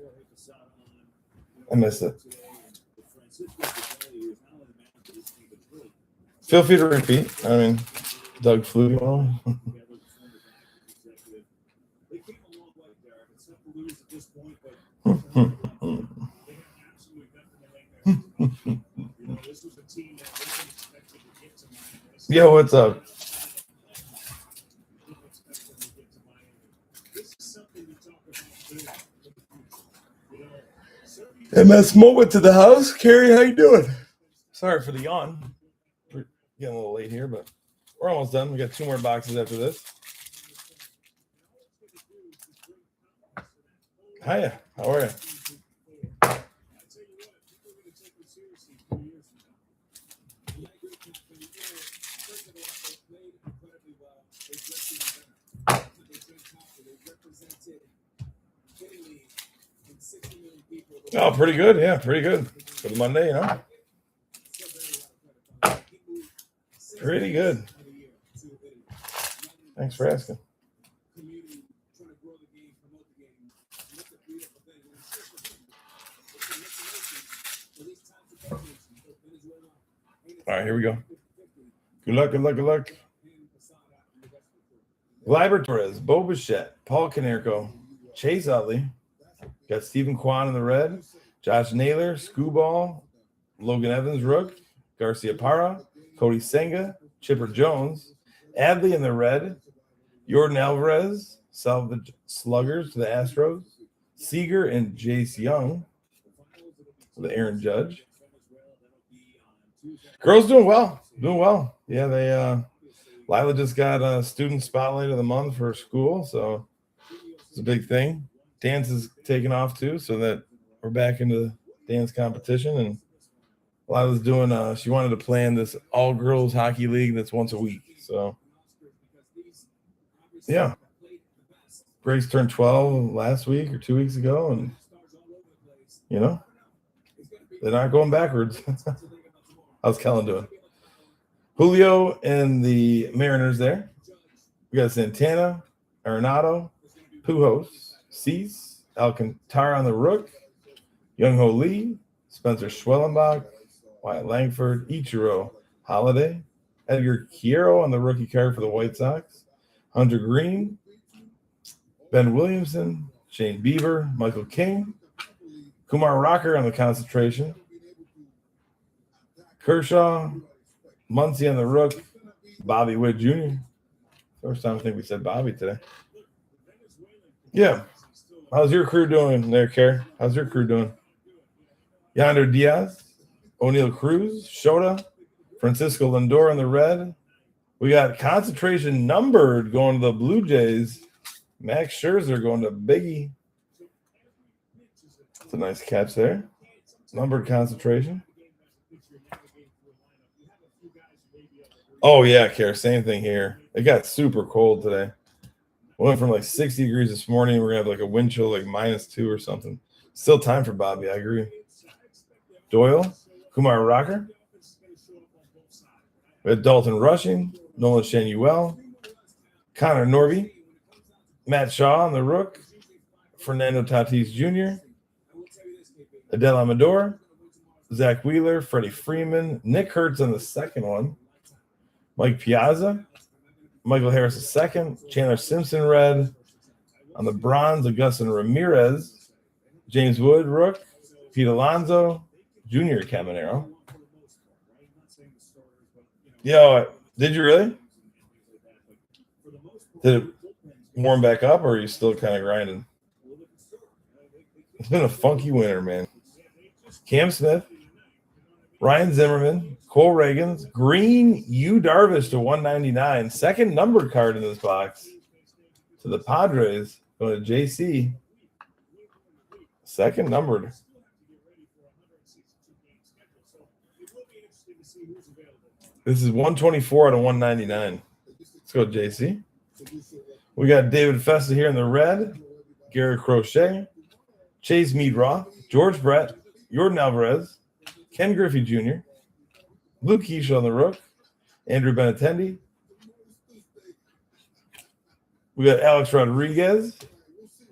I missed it. Feel free to repeat. I mean, Doug Flutie. Yo, what's up? MS Moment to the house. Carrie, how you doing? Sorry for the yawn. We're getting a little late here, but we're almost done. We got 2 more boxes after this. Hiya, how are you? Oh, pretty good. Yeah, pretty good for the Monday, you know. Pretty good. Thanks for asking. All right, here we go. Good luck, good luck, good luck. Gleyber Torres, Bo Bichette, Paul Konerko, Chase Utley. Got Stephen Kwan in the red, Josh Naylor, Scooball, Logan Evans, Rook, Garcia Parra, Cody Senga, Chipper Jones, Adley in the red, Jordan Alvarez, Salvage Sluggers to the Astros, Seager and Jace Young for the Aaron Judge. Girls doing well. Yeah, they Lila just got a student spotlight of the month for school, so it's a big thing. Dance is taking off too, so that we're back into the dance competition. And Lila's doing she wanted to plan this all girls hockey league that's once a week. So yeah. Grace turned 12 last week or 2 weeks ago, and you know, they're not going backwards. How's Kellen doing? Julio and the Mariners there. We got Santana, Arenado, Pujols, Cease, Alcantara on the Rook, Young-Ho Lee, Spencer Schwellenbach, Wyatt Langford, Ichiro Holiday, Edgar Quiero on the rookie card for the White Sox, Hunter Green, Ben Williamson, Shane Bieber, Michael King, Kumar Rocker on the concentration, Kershaw, Muncy on the Rook, Bobby Witt Jr. First time I think we said Bobby today. Yeah. How's your crew doing there, Kerr? How's your crew doing? Yonder Diaz, O'Neill Cruz, Shota, Francisco Lindor in the red. We got concentration numbered going to the Blue Jays. Max Scherzer going to Biggie. That's a nice catch there. Numbered concentration. Oh, yeah, Kerr. Same thing here. It got super cold today. Went from like 60 degrees this morning. We're going to have like a wind chill like -2 or something. Still time for Bobby. I agree. Doyle, Kumar Rocker. We had Dalton Rushing, Nolan Shanuel, Connor Norby, Matt Shaw on the Rook, Fernando Tatis Jr., Adele Amador, Zach Wheeler, Freddie Freeman, Nick Hertz on the second one, Mike Piazza, Michael Harris II, Chandler Simpson red. On the bronze, Augustin Ramirez, James Wood, Rook, Pete Alonso, Junior Caminero. Yo, did you really? Did it warm back up, or are you still kind of grinding? It's been a funky winter, man. Cam Smith, Ryan Zimmerman, Cole Reagans, green Yu Darvish to 199. Second numbered card in this box to the Padres. Going to JC. Second numbered. This is 124 out of 199. Let's go, JC. We got David Festa here in the red. Garrett Crochet. Chase Mead-Roth. George Brett. Jordan Alvarez. Ken Griffey Jr. Luke Keisha on the rook. Andrew Benintendi. We got Alex Rodriguez.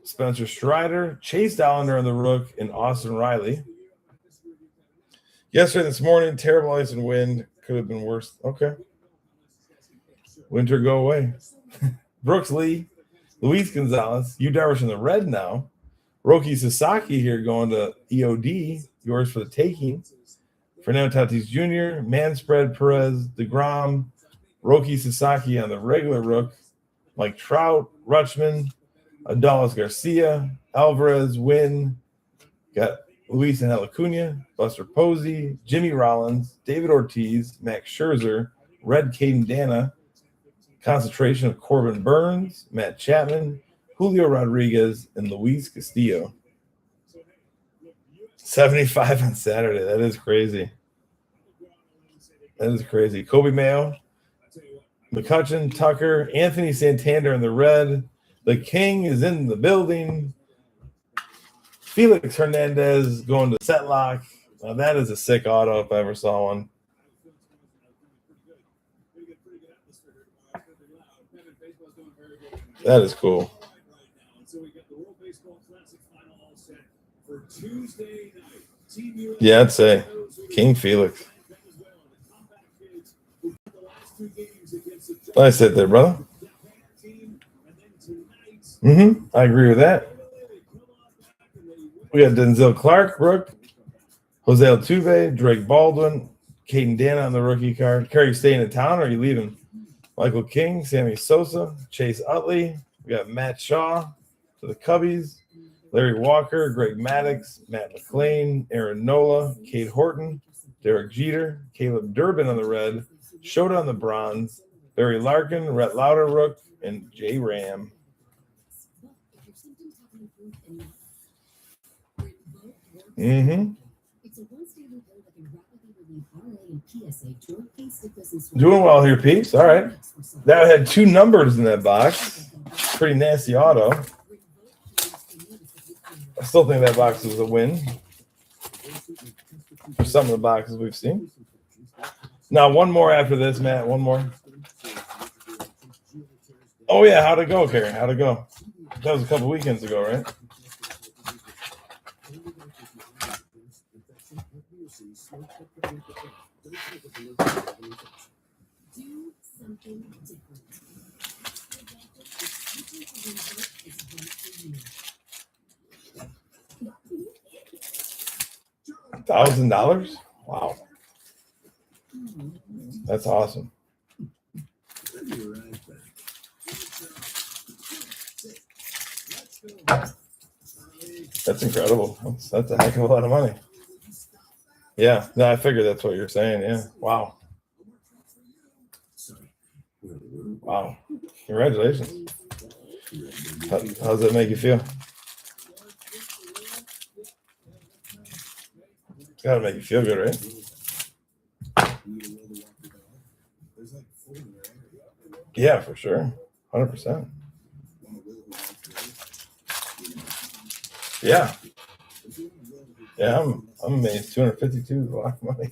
Spencer Strider. Chase Dollander on the rook. And Austin Riley. Yesterday, this morning, terrible ice and wind. Could have been worse. Okay. Winter, go away. Brooks Lee, Luis Gonzalez, Yu Darvish in the red now. Roki Sasaki here going to EOD. Yours for the taking. Fernando Tatis Jr., Manspread, Perez, DeGrom, Roki Sasaki on the regular rook. Mike Trout, Rutschman, Adolis Garcia, Alvarez, Wynn. Got Luis Angel Acuna, Buster Posey, Jimmy Rollins, David Ortiz, Max Scherzer, Red Caden Dana, concentration of Corbin Burns, Matt Chapman, Julio Rodriguez, and Luis Castillo. 75 on Saturday. That is crazy. That is crazy. Kobe Mayo, McCutcheon, Tucker, Anthony Santander in the red. The King is in the building. Felix Hernandez going to Setlock. Now that is a sick auto if I ever saw one. That is cool. Yeah, I'd say King Felix. I said there, brother. I agree with that. We got Denzel Clark, rook. Jose Altuve, Drake Baldwin, Caden Dana on the rookie card. Kerry, you staying in town or are you leaving? Michael King, Sammy Sosa, Chase Utley. We got Matt Shaw to the Cubbies. Larry Walker, Greg Maddux, Matt McClain, Aaron Nola, Cade Horton, Derek Jeter, Caleb Durbin on the red, Shota on the bronze, Barry Larkin, Rhett Lauderrook, and Jay Ram. Doing well here, peeps. All right. That had two numbers in that box. Pretty nasty auto. I still think that box was a win for some of the boxes we've seen. Now, one more after this, Matt. One more. Oh, yeah. How'd it go, Karen? How'd it go? That was a couple weekends ago, right? Do something different. $1,000? Wow. That's awesome. That's incredible. That's a heck of a lot of money. Yeah, no, I figured that's what you're saying. Yeah. Wow. Wow. Congratulations. How does that make you feel? It's got to make you feel good, right? Yeah, for sure. 100%. Yeah. Yeah, I'm amazed. 252 is a lot of money.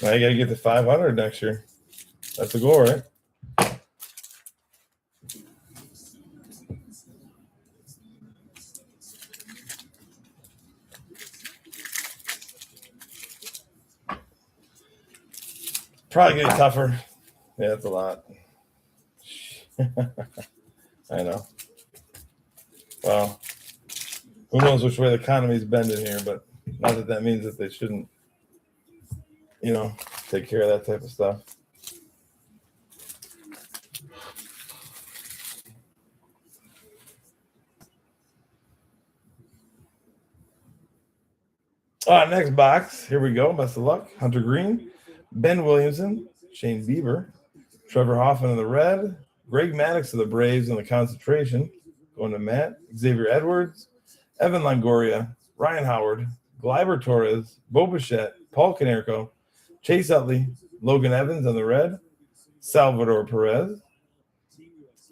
Now you got to get to 500 next year. That's the goal, right? Probably getting tougher. Yeah, that's a lot. I know. Well, who knows which way the economy's bending here, but not that that means that they shouldn't, take care of that type of stuff. Next box. Here we go. Best of luck. Hunter Green, Ben Williamson, Shane Bieber, Trevor Hoffman in the red, Greg Maddux of the Braves in the concentration, going to Matt, Xavier Edwards, Evan Longoria, Ryan Howard, Gleyber Torres, Bo Bichette, Paul Konerko, Chase Utley, Logan Evans on the red, Salvador Perez,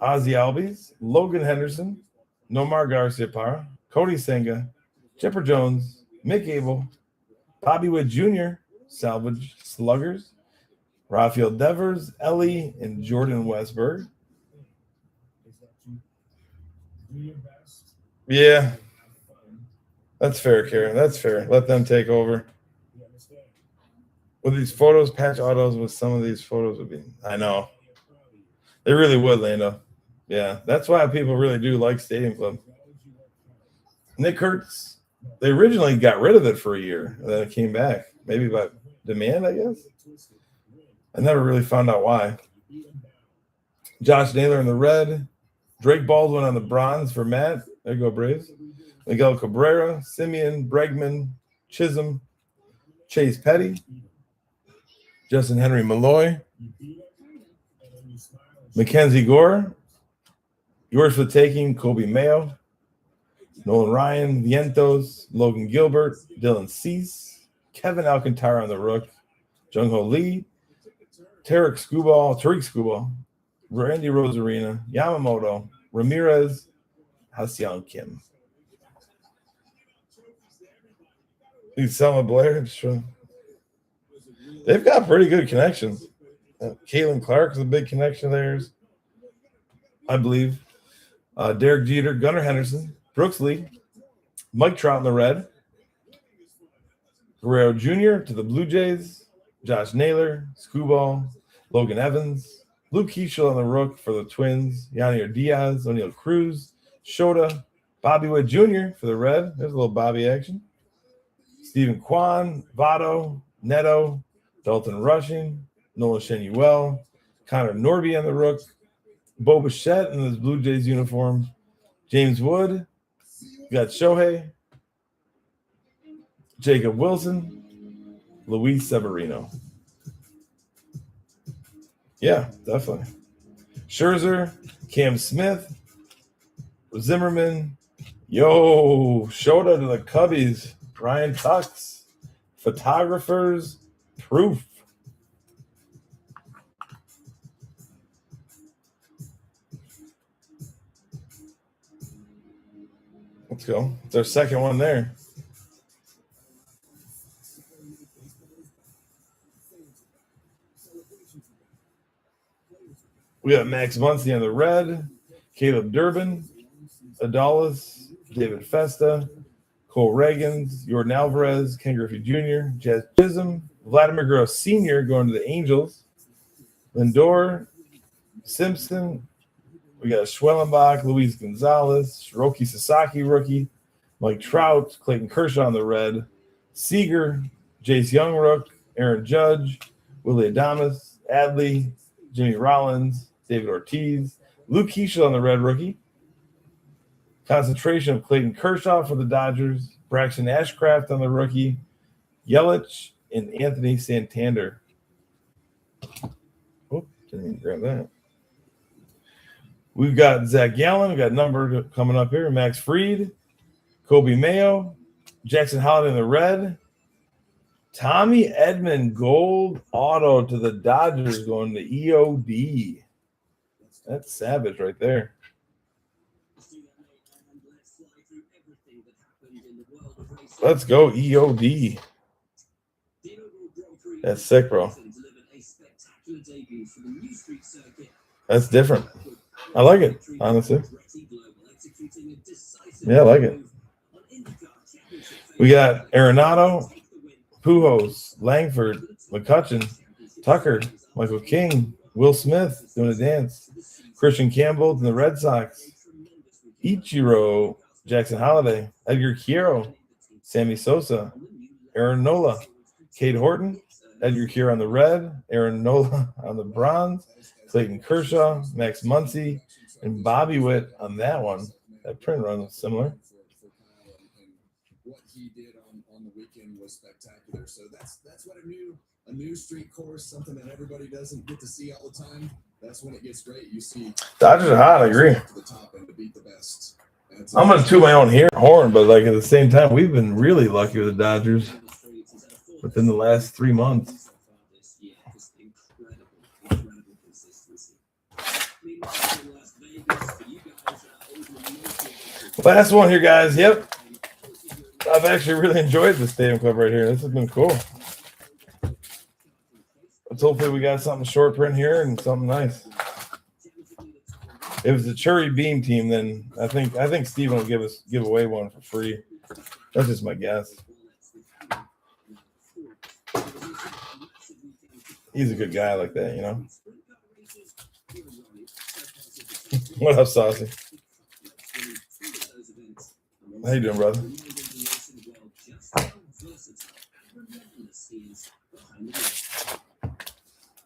Ozzy Albies, Logan Henderson, Nomar Garciaparra, Cody Senga, Chipper Jones, Mick Abel, Bobby Witt Jr., Salvage Sluggers, Rafael Devers, Ellie, and Jordan Westberg. Yeah, that's fair, Karen. That's fair. Let them take over. With these photos, patch autos with some of these photos would be. I know. They really would, Lando. Yeah, that's why people really do like Stadium Club. Nick Kurtz, they originally got rid of it for a year, and then it came back. Maybe by demand, I guess. I never really found out why. Josh Naylor in the red. Drake Baldwin on the bronze for Matt. There you go, Braves. Miguel Cabrera, Simeon, Bregman, Chisholm, Chase Petty, Justin Henry Malloy, Mackenzie Gore, yours for the taking, Kobe Mayo, Nolan Ryan, Vientos, Logan Gilbert, Dylan Cease, Kevin Alcantara on the rook, Jung Ho Lee, Tariq Skubal, Randy Rosarina, Yamamoto, Ramirez, Haseon Kim. Selma Blair. They've got pretty good connections. Caitlin Clark is a big connection of theirs, I believe. Derek Jeter, Gunnar Henderson, Brooks Lee, Mike Trout in the red, Guerrero Jr. to the Blue Jays, Josh Naylor, Skubal, Logan Evans, Luke Keeschel on the rook for the Twins, Yanier Diaz, O'Neill Cruz, Shota, Bobby Witt Jr. for the red. There's a little Bobby action. Stephen Kwan, Votto, Neto, Dalton Rushing, Nolan Shenuel, Connor Norby on the rook, Bo Bichette in his Blue Jays uniform, James Wood, you got Shohei, Jacob Wilson, Luis Severino. Yeah, definitely. Scherzer, Cam Smith, Zimmerman, Shota to the Cubbies, Brian Tux, photographers, proof. Let's go. It's our second one there. We got Max Muncy on the red, Caleb Durbin, Adalis, David Festa, Cole Reagans, Jordan Alvarez, Ken Griffey Jr., Jazz Chisholm, Vladimir Guerrero Sr. going to the Angels, Lindor, Simpson. We got Schwellenbach, Luis Gonzalez, Roki Sasaki rookie, Mike Trout, Clayton Kershaw on the red, Seager, Jace Young rook, Aaron Judge, Willie Adames, Adley, Jimmy Rollins, David Ortiz, Luke Keeschel on the red rookie. Concentration of Clayton Kershaw for the Dodgers, Braxton Ashcraft on the rookie, Yelich, and Anthony Santander. Oh, didn't even grab that. We've got Zach Gallen. We've got number coming up here. Max Fried, Kobe Mayo, Jackson Holliday in the red, Tommy Edman gold auto to the Dodgers going to EOD. That's savage right there. Let's go EOD. That's sick, bro. That's different. I like it, honestly. Yeah, I like it. We got Arenado, Pujols, Langford, McCutchen, Tucker, Michael King, Will Smith doing a dance, Christian Campbell and the Red Sox, Ichiro, Jackson Holliday, Edgar Quiero, Sammy Sosa, Aaron Nola, Cade Horton, Edgar Quiero on the red, Aaron Nola on the bronze, Clayton Kershaw, Max Muncy, and Bobby Witt on that one. That print run was similar. what he did on the weekend was spectacular. So that's what a new street course, something that everybody doesn't get to see all the time. That's when it gets great. You see Dodgers are hot. I agree. to the top and to beat the best. I'm gonna toot my own horn, but like at the same time, we've been really lucky with the Dodgers within the last 3 months. Last one here, guys. Yep. I've actually really enjoyed the Stadium Club right here. This has been cool. Let's hopefully we got something short print here and something nice. If it's a Cherry Beam team, then I think Steven will give away one for free. That's just my guess. He's a good guy like that, you know. What up, Saucy? How you doing, brother?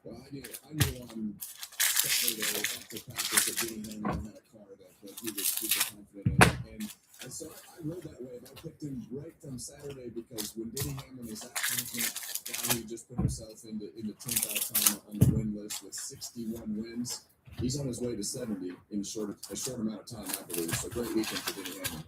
Well, I knew on Saturday after practice that Denny Hamlin had a car that he was super confident in. And so I rode that wave. I picked him right from Saturday because when Denny Hamlin is that confident, guy who just put himself into 10th all time on the win list with 61 wins, he's on his way to 70 in a short amount of time, I believe. So great weekend for Denny Hamlin.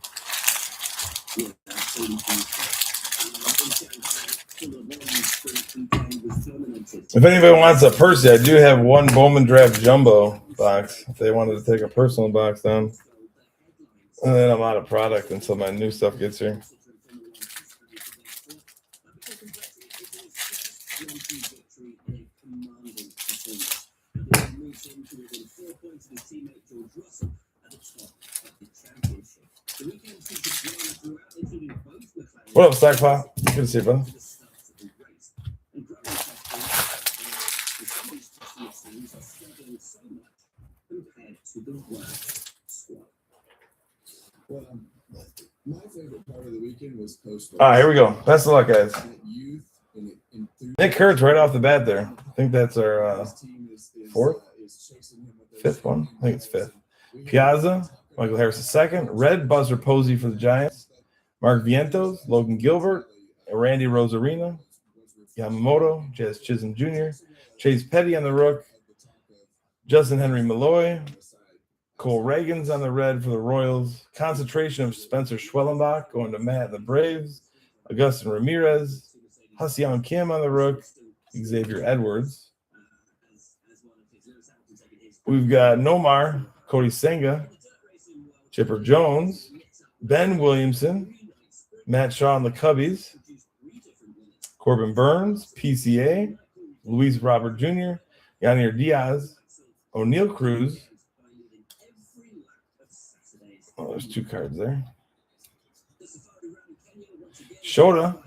If anybody wants a Percy, I do have one Bowman Draft Jumbo box. If they wanted to take a personal box down, and then I'm out of product until my new stuff gets here. What up, Stackpot? Good to see you, brother. Well, my favorite part of the weekend was post. All right, here we go. Best of luck, guys. Youth and Nick Kurtz right off the bat there. I think that's our fourth? Fifth one? I think it's fifth. Piazza, Michael Harris II, Red Buzzer Posey for the Giants, Mark Vientos, Logan Gilbert, Randy Rosarina, Yamamoto, Jazz Chisholm Jr., Chase Petty on the Rook, Justin Henry Malloy, Cole Reagans on the red for the Royals, concentration of Spencer Schwellenbach going to Matt and the Braves, Augustin Ramirez, Ha-Seong Kim on the Rook, Xavier Edwards. We've got Nomar, Cody Senga, Chipper Jones, Ben Williamson, Matt Shaw on the Cubbies, Corbin Burns, PCA, Luis Robert Jr., Yanier Diaz, O'Neal Cruz. Oh, there's two cards there. Shota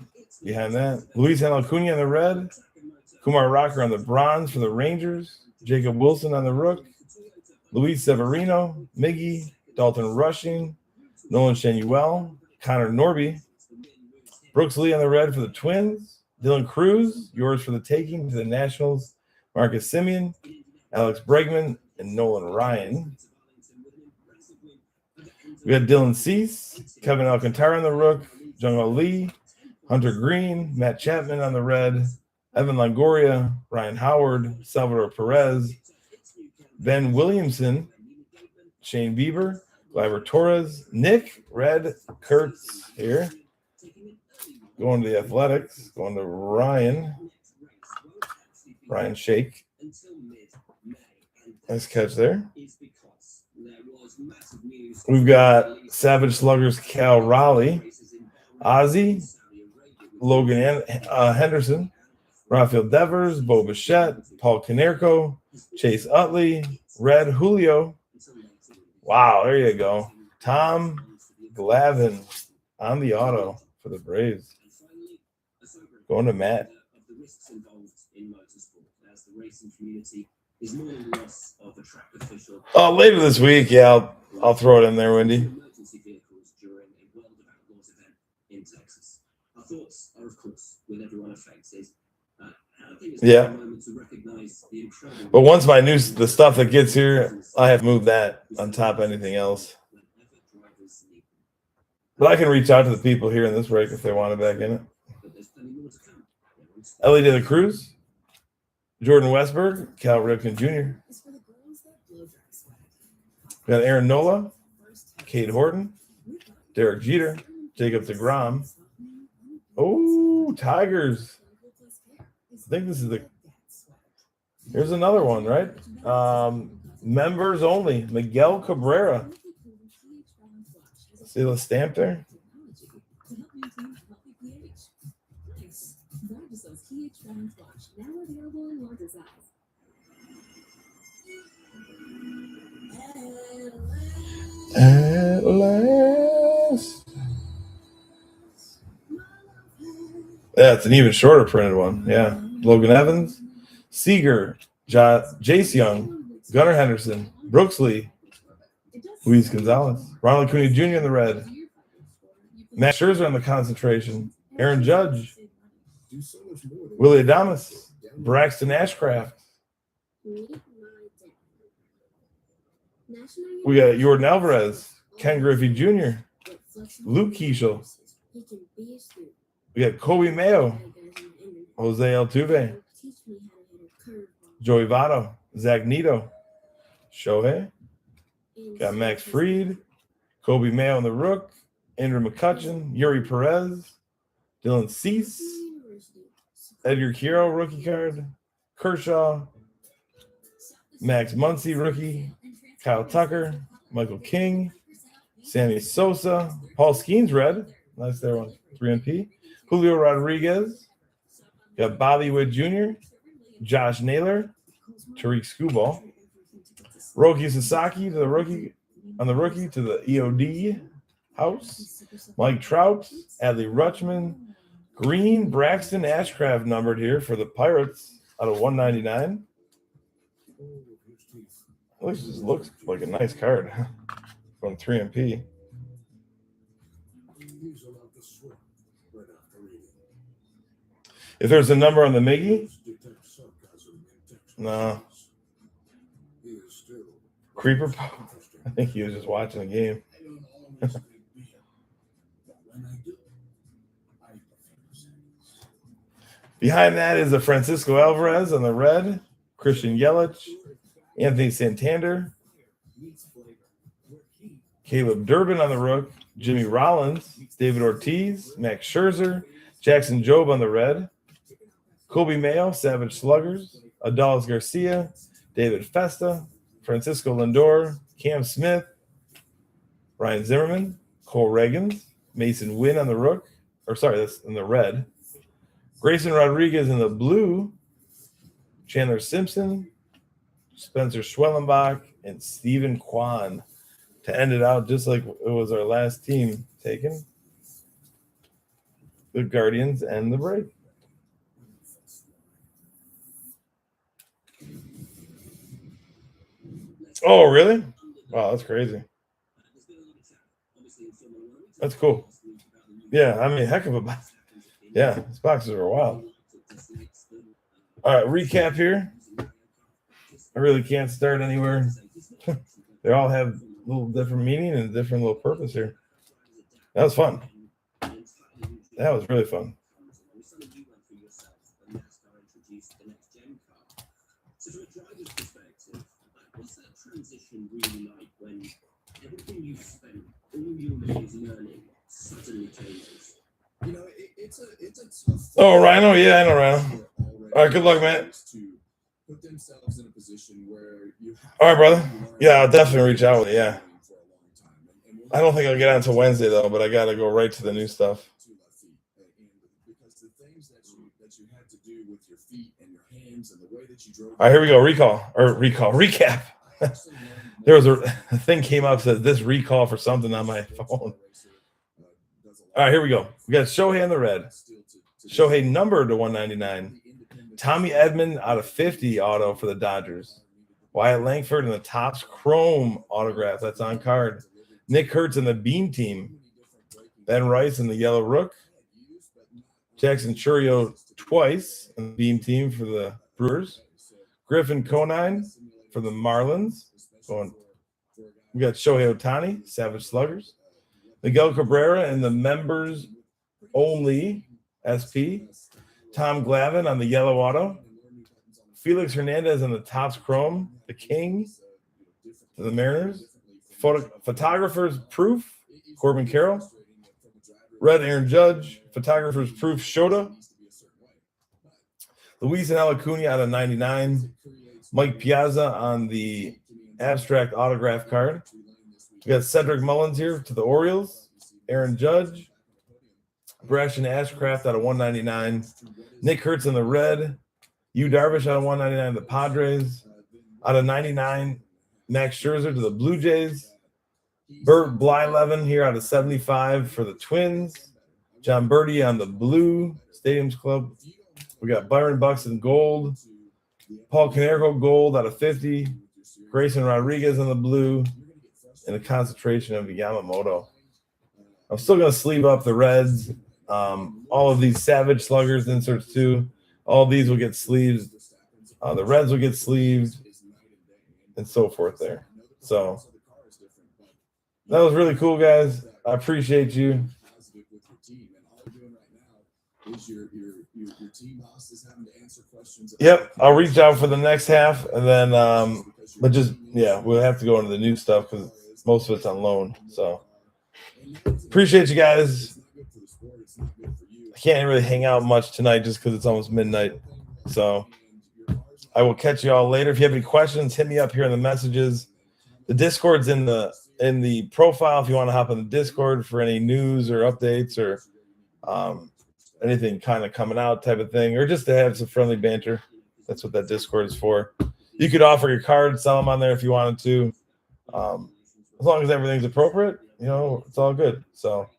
behind that. Luis Acuna on the red. Kumar Rocker on the bronze for the Rangers. Jacob Wilson on the Rook. Luis Severino, Miggy, Dalton Rushing, Nolan Shanuel, Connor Norby, Brooks Lee on the red for the Twins. Dylan Cruz, yours for the taking to the Nationals. Marcus Semien, Alex Bregman, and Nolan Ryan. We got Dylan Cease, Kevin Alcantara on the Rook, Jung-Ho Lee, Hunter Green, Matt Chapman on the red, Evan Longoria, Ryan Howard, Salvador Perez, Ben Williamson, Shane Bieber, Gleyber Torres, Nick, Red, Kurtz here. Going to the Athletics, going to Ryan Shake. Nice catch there. We've got Savage Sluggers Cal Raleigh, Ozzie, Logan Henderson, Rafael Devers, Bo Bichette, Paul Konerko, Chase Utley, Red Julio. Wow, there you go. Tom Glavine on the auto for the Braves. Going to Matt. Oh, later this week, yeah, I'll throw it in there, Wendy. Yeah. But once the stuff that gets here, I have moved that on top of anything else. But I can reach out to the people here in this break if they want it back in it. Ellie De La Cruz, Jordan Westberg, Cal Ripken Jr. Is for the girls that blow dry sweat. We got Aaron Nola, First Cade Horton, Derek Jeter, Jacob DeGrom. Oh, Tigers. I think this is the. Here's another one, right? Members only. Miguel Cabrera. See the stamp there? Now available in larger size. At last. Yeah, it's an even shorter printed one. Yeah. Logan Evans, Seager, Jace Young, Gunnar Henderson, Brooks Lee, Luis Gonzalez, Ronald Acuna Jr. in the red, Matt Scherzer on the concentration, Aaron Judge, Willie Adames, Braxton Ashcraft. We got Jordan Alvarez, Ken Griffey Jr., Luke Keishel. We got Kobe Mayo, Jose Altuve, Joey Votto, Zach Neto, Shohei. Got Max Fried, Kobe Mayo in the rook, Andrew McCutchen, Yuri Perez, Dylan Cease, Edgar Quero rookie card, Kershaw, Max Muncy rookie, Kyle Tucker, Michael King, Sammy Sosa, Paul Skeens red, nice there one, 3MP, Julio Rodriguez, got Bobby Witt Jr., Josh Naylor, Tariq Skubal, Roki Sasaki to the rookie on the rookie to the EOD house, Mike Trout, Adley Rutschman, Green Braxton Ashcraft numbered here for the Pirates out of 199. This just looks like a nice card from 3MP. If there's a number on the Miggy, no. Creeper, I think he was just watching the game. Behind that is a Francisco Alvarez on the red, Christian Yelich, Anthony Santander, Caleb Durbin on the rook, Jimmy Rollins, David Ortiz, Max Scherzer, Jackson Jobe on the red, Kobe Mayo, Savage Sluggers, Adolis Garcia, David Festa, Francisco Lindor, Cam Smith, Ryan Zimmerman, Cole Reagans, Mason Wynn on the rook, that's in the red, Grayson Rodriguez in the blue, Chandler Simpson, Spencer Schwellenbach, and Stephen Kwan to end it out just like it was our last team taken. The Guardians and the break. Oh, really? Wow, that's crazy. That's cool. Yeah, I mean, heck of a box. Yeah, these boxes are wild. All right, recap here. I really can't start anywhere. They all have a little different meaning and a different little purpose here. That was fun. That was really fun. Transition really like when everything you spent all your years learning suddenly changes? You know, it's a tough. Oh, Rhino, yeah, I know Rhino. All right, good luck, man. To put themselves in a position where you have. All right, brother. Yeah, I'll definitely reach out with you. Yeah, I don't think I'll get on until Wednesday though, but I got to go right to the new stuff. Because the things that you had to do with your feet and your hands and the way that you drove. All right, here we go. Recap. There was a thing came up that said this recall for something on my phone. All right, here we go. We got Shohei in the red. Shohei numbered to 199. Tommy Edman out of 50 auto for the Dodgers. Wyatt Langford in the Topps Chrome autograph. That's on card. Nick Kurtz in the Beam team. Ben Rice in the Yellow Rook. Jackson Chourio twice in the Beam team for the Brewers. Griffin Conine for the Marlins. We got Shohei Ohtani, Savage Sluggers. Miguel Cabrera in the members only SP. Tom Glavine on the yellow auto. Felix Hernandez on the Topps Chrome, the King, to the Mariners. Photographer's Proof, Corbin Carroll. Red Aaron Judge, Photographer's Proof, Shota. Luis and Acuna out of 99. Mike Piazza on the abstract autograph card. We got Cedric Mullins here to the Orioles. Aaron Judge. Brashton Ashcraft out of 199. Nick Kurtz in the red. Yu Darvish out of 199 the Padres. Out of 99, Max Scherzer to the Blue Jays. Bert Blyleven here out of 75 for the Twins. John Birdie on the blue Stadiums Club. We got Byron Buxton gold. Paul Konerko gold out of 50. Grayson Rodriguez on the blue. And a concentration of Yamamoto. I'm still going to sleeve up the Reds. All of these Savage Sluggers inserts too. All these will get sleeved. The Reds will get sleeved and so forth there. So that was really cool, guys. I appreciate you. Yep, I'll reach out for the next half, and then, but just we'll have to go into the new stuff because most of it's on loan. So appreciate you guys. I can't really hang out much tonight just because it's almost midnight. So I will catch you all later. If you have any questions, hit me up here in the messages. The Discord's in the profile if you want to hop on the Discord for any news or updates or anything kind of coming out type of thing, or just to have some friendly banter. That's what that Discord is for. You could offer your cards, sell them on there if you wanted to. As long as everything's appropriate, it's all good. So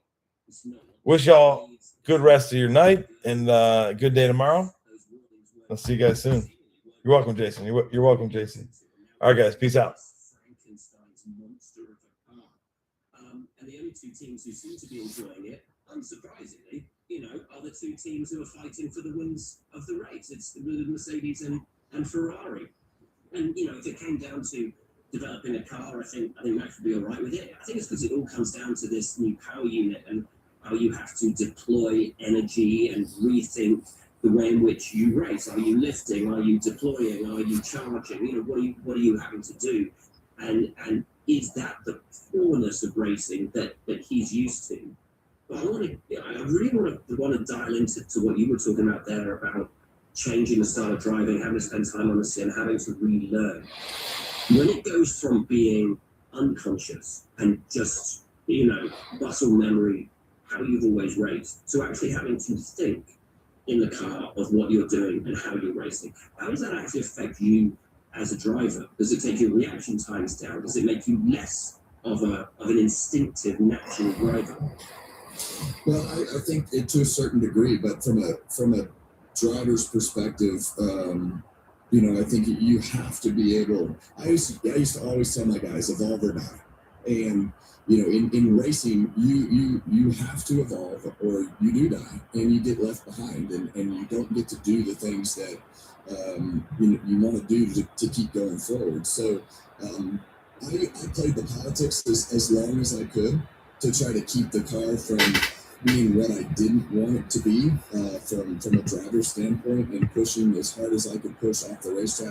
wish y'all good rest of your night and good day tomorrow. I'll see you guys soon. You're welcome, Jason. You're welcome, Jason. All right, guys. Peace out. And the only two teams who seem to be enjoying it, unsurprisingly, are the two teams who are fighting for the wins of the race. It's the Mercedes and Ferrari. And, if it came down to developing a car, I think Max would be all right with it. I think it's because it all comes down to this new power unit and how you have to deploy energy and rethink the way in which you race. Are you lifting? Are you deploying? Are you charging? What are you having to do? And is that the fullness of racing that he's used to? But I really want to dial into what you were talking about there about changing the style of driving, having to spend time on the sim, having to relearn. When it goes from being unconscious and just, muscle memory, how you've always raced, to actually having to think in the car of what you're doing and how you're racing, how does that actually affect you as a driver? Does it take your reaction times down? Does it make you less of an instinctive, natural driver? Well, I think it to a certain degree, but from a driver's perspective, I think you have to be able. I used to always tell my guys, evolve or die, and in racing, you have to evolve or you do die, and you get left behind, and you don't get to do the things that you want to do to keep going forward. So I played the politics as long as I could to try to keep the car from being what I didn't want it to be from a driver's standpoint, and pushing as hard as I could push off the racetrack.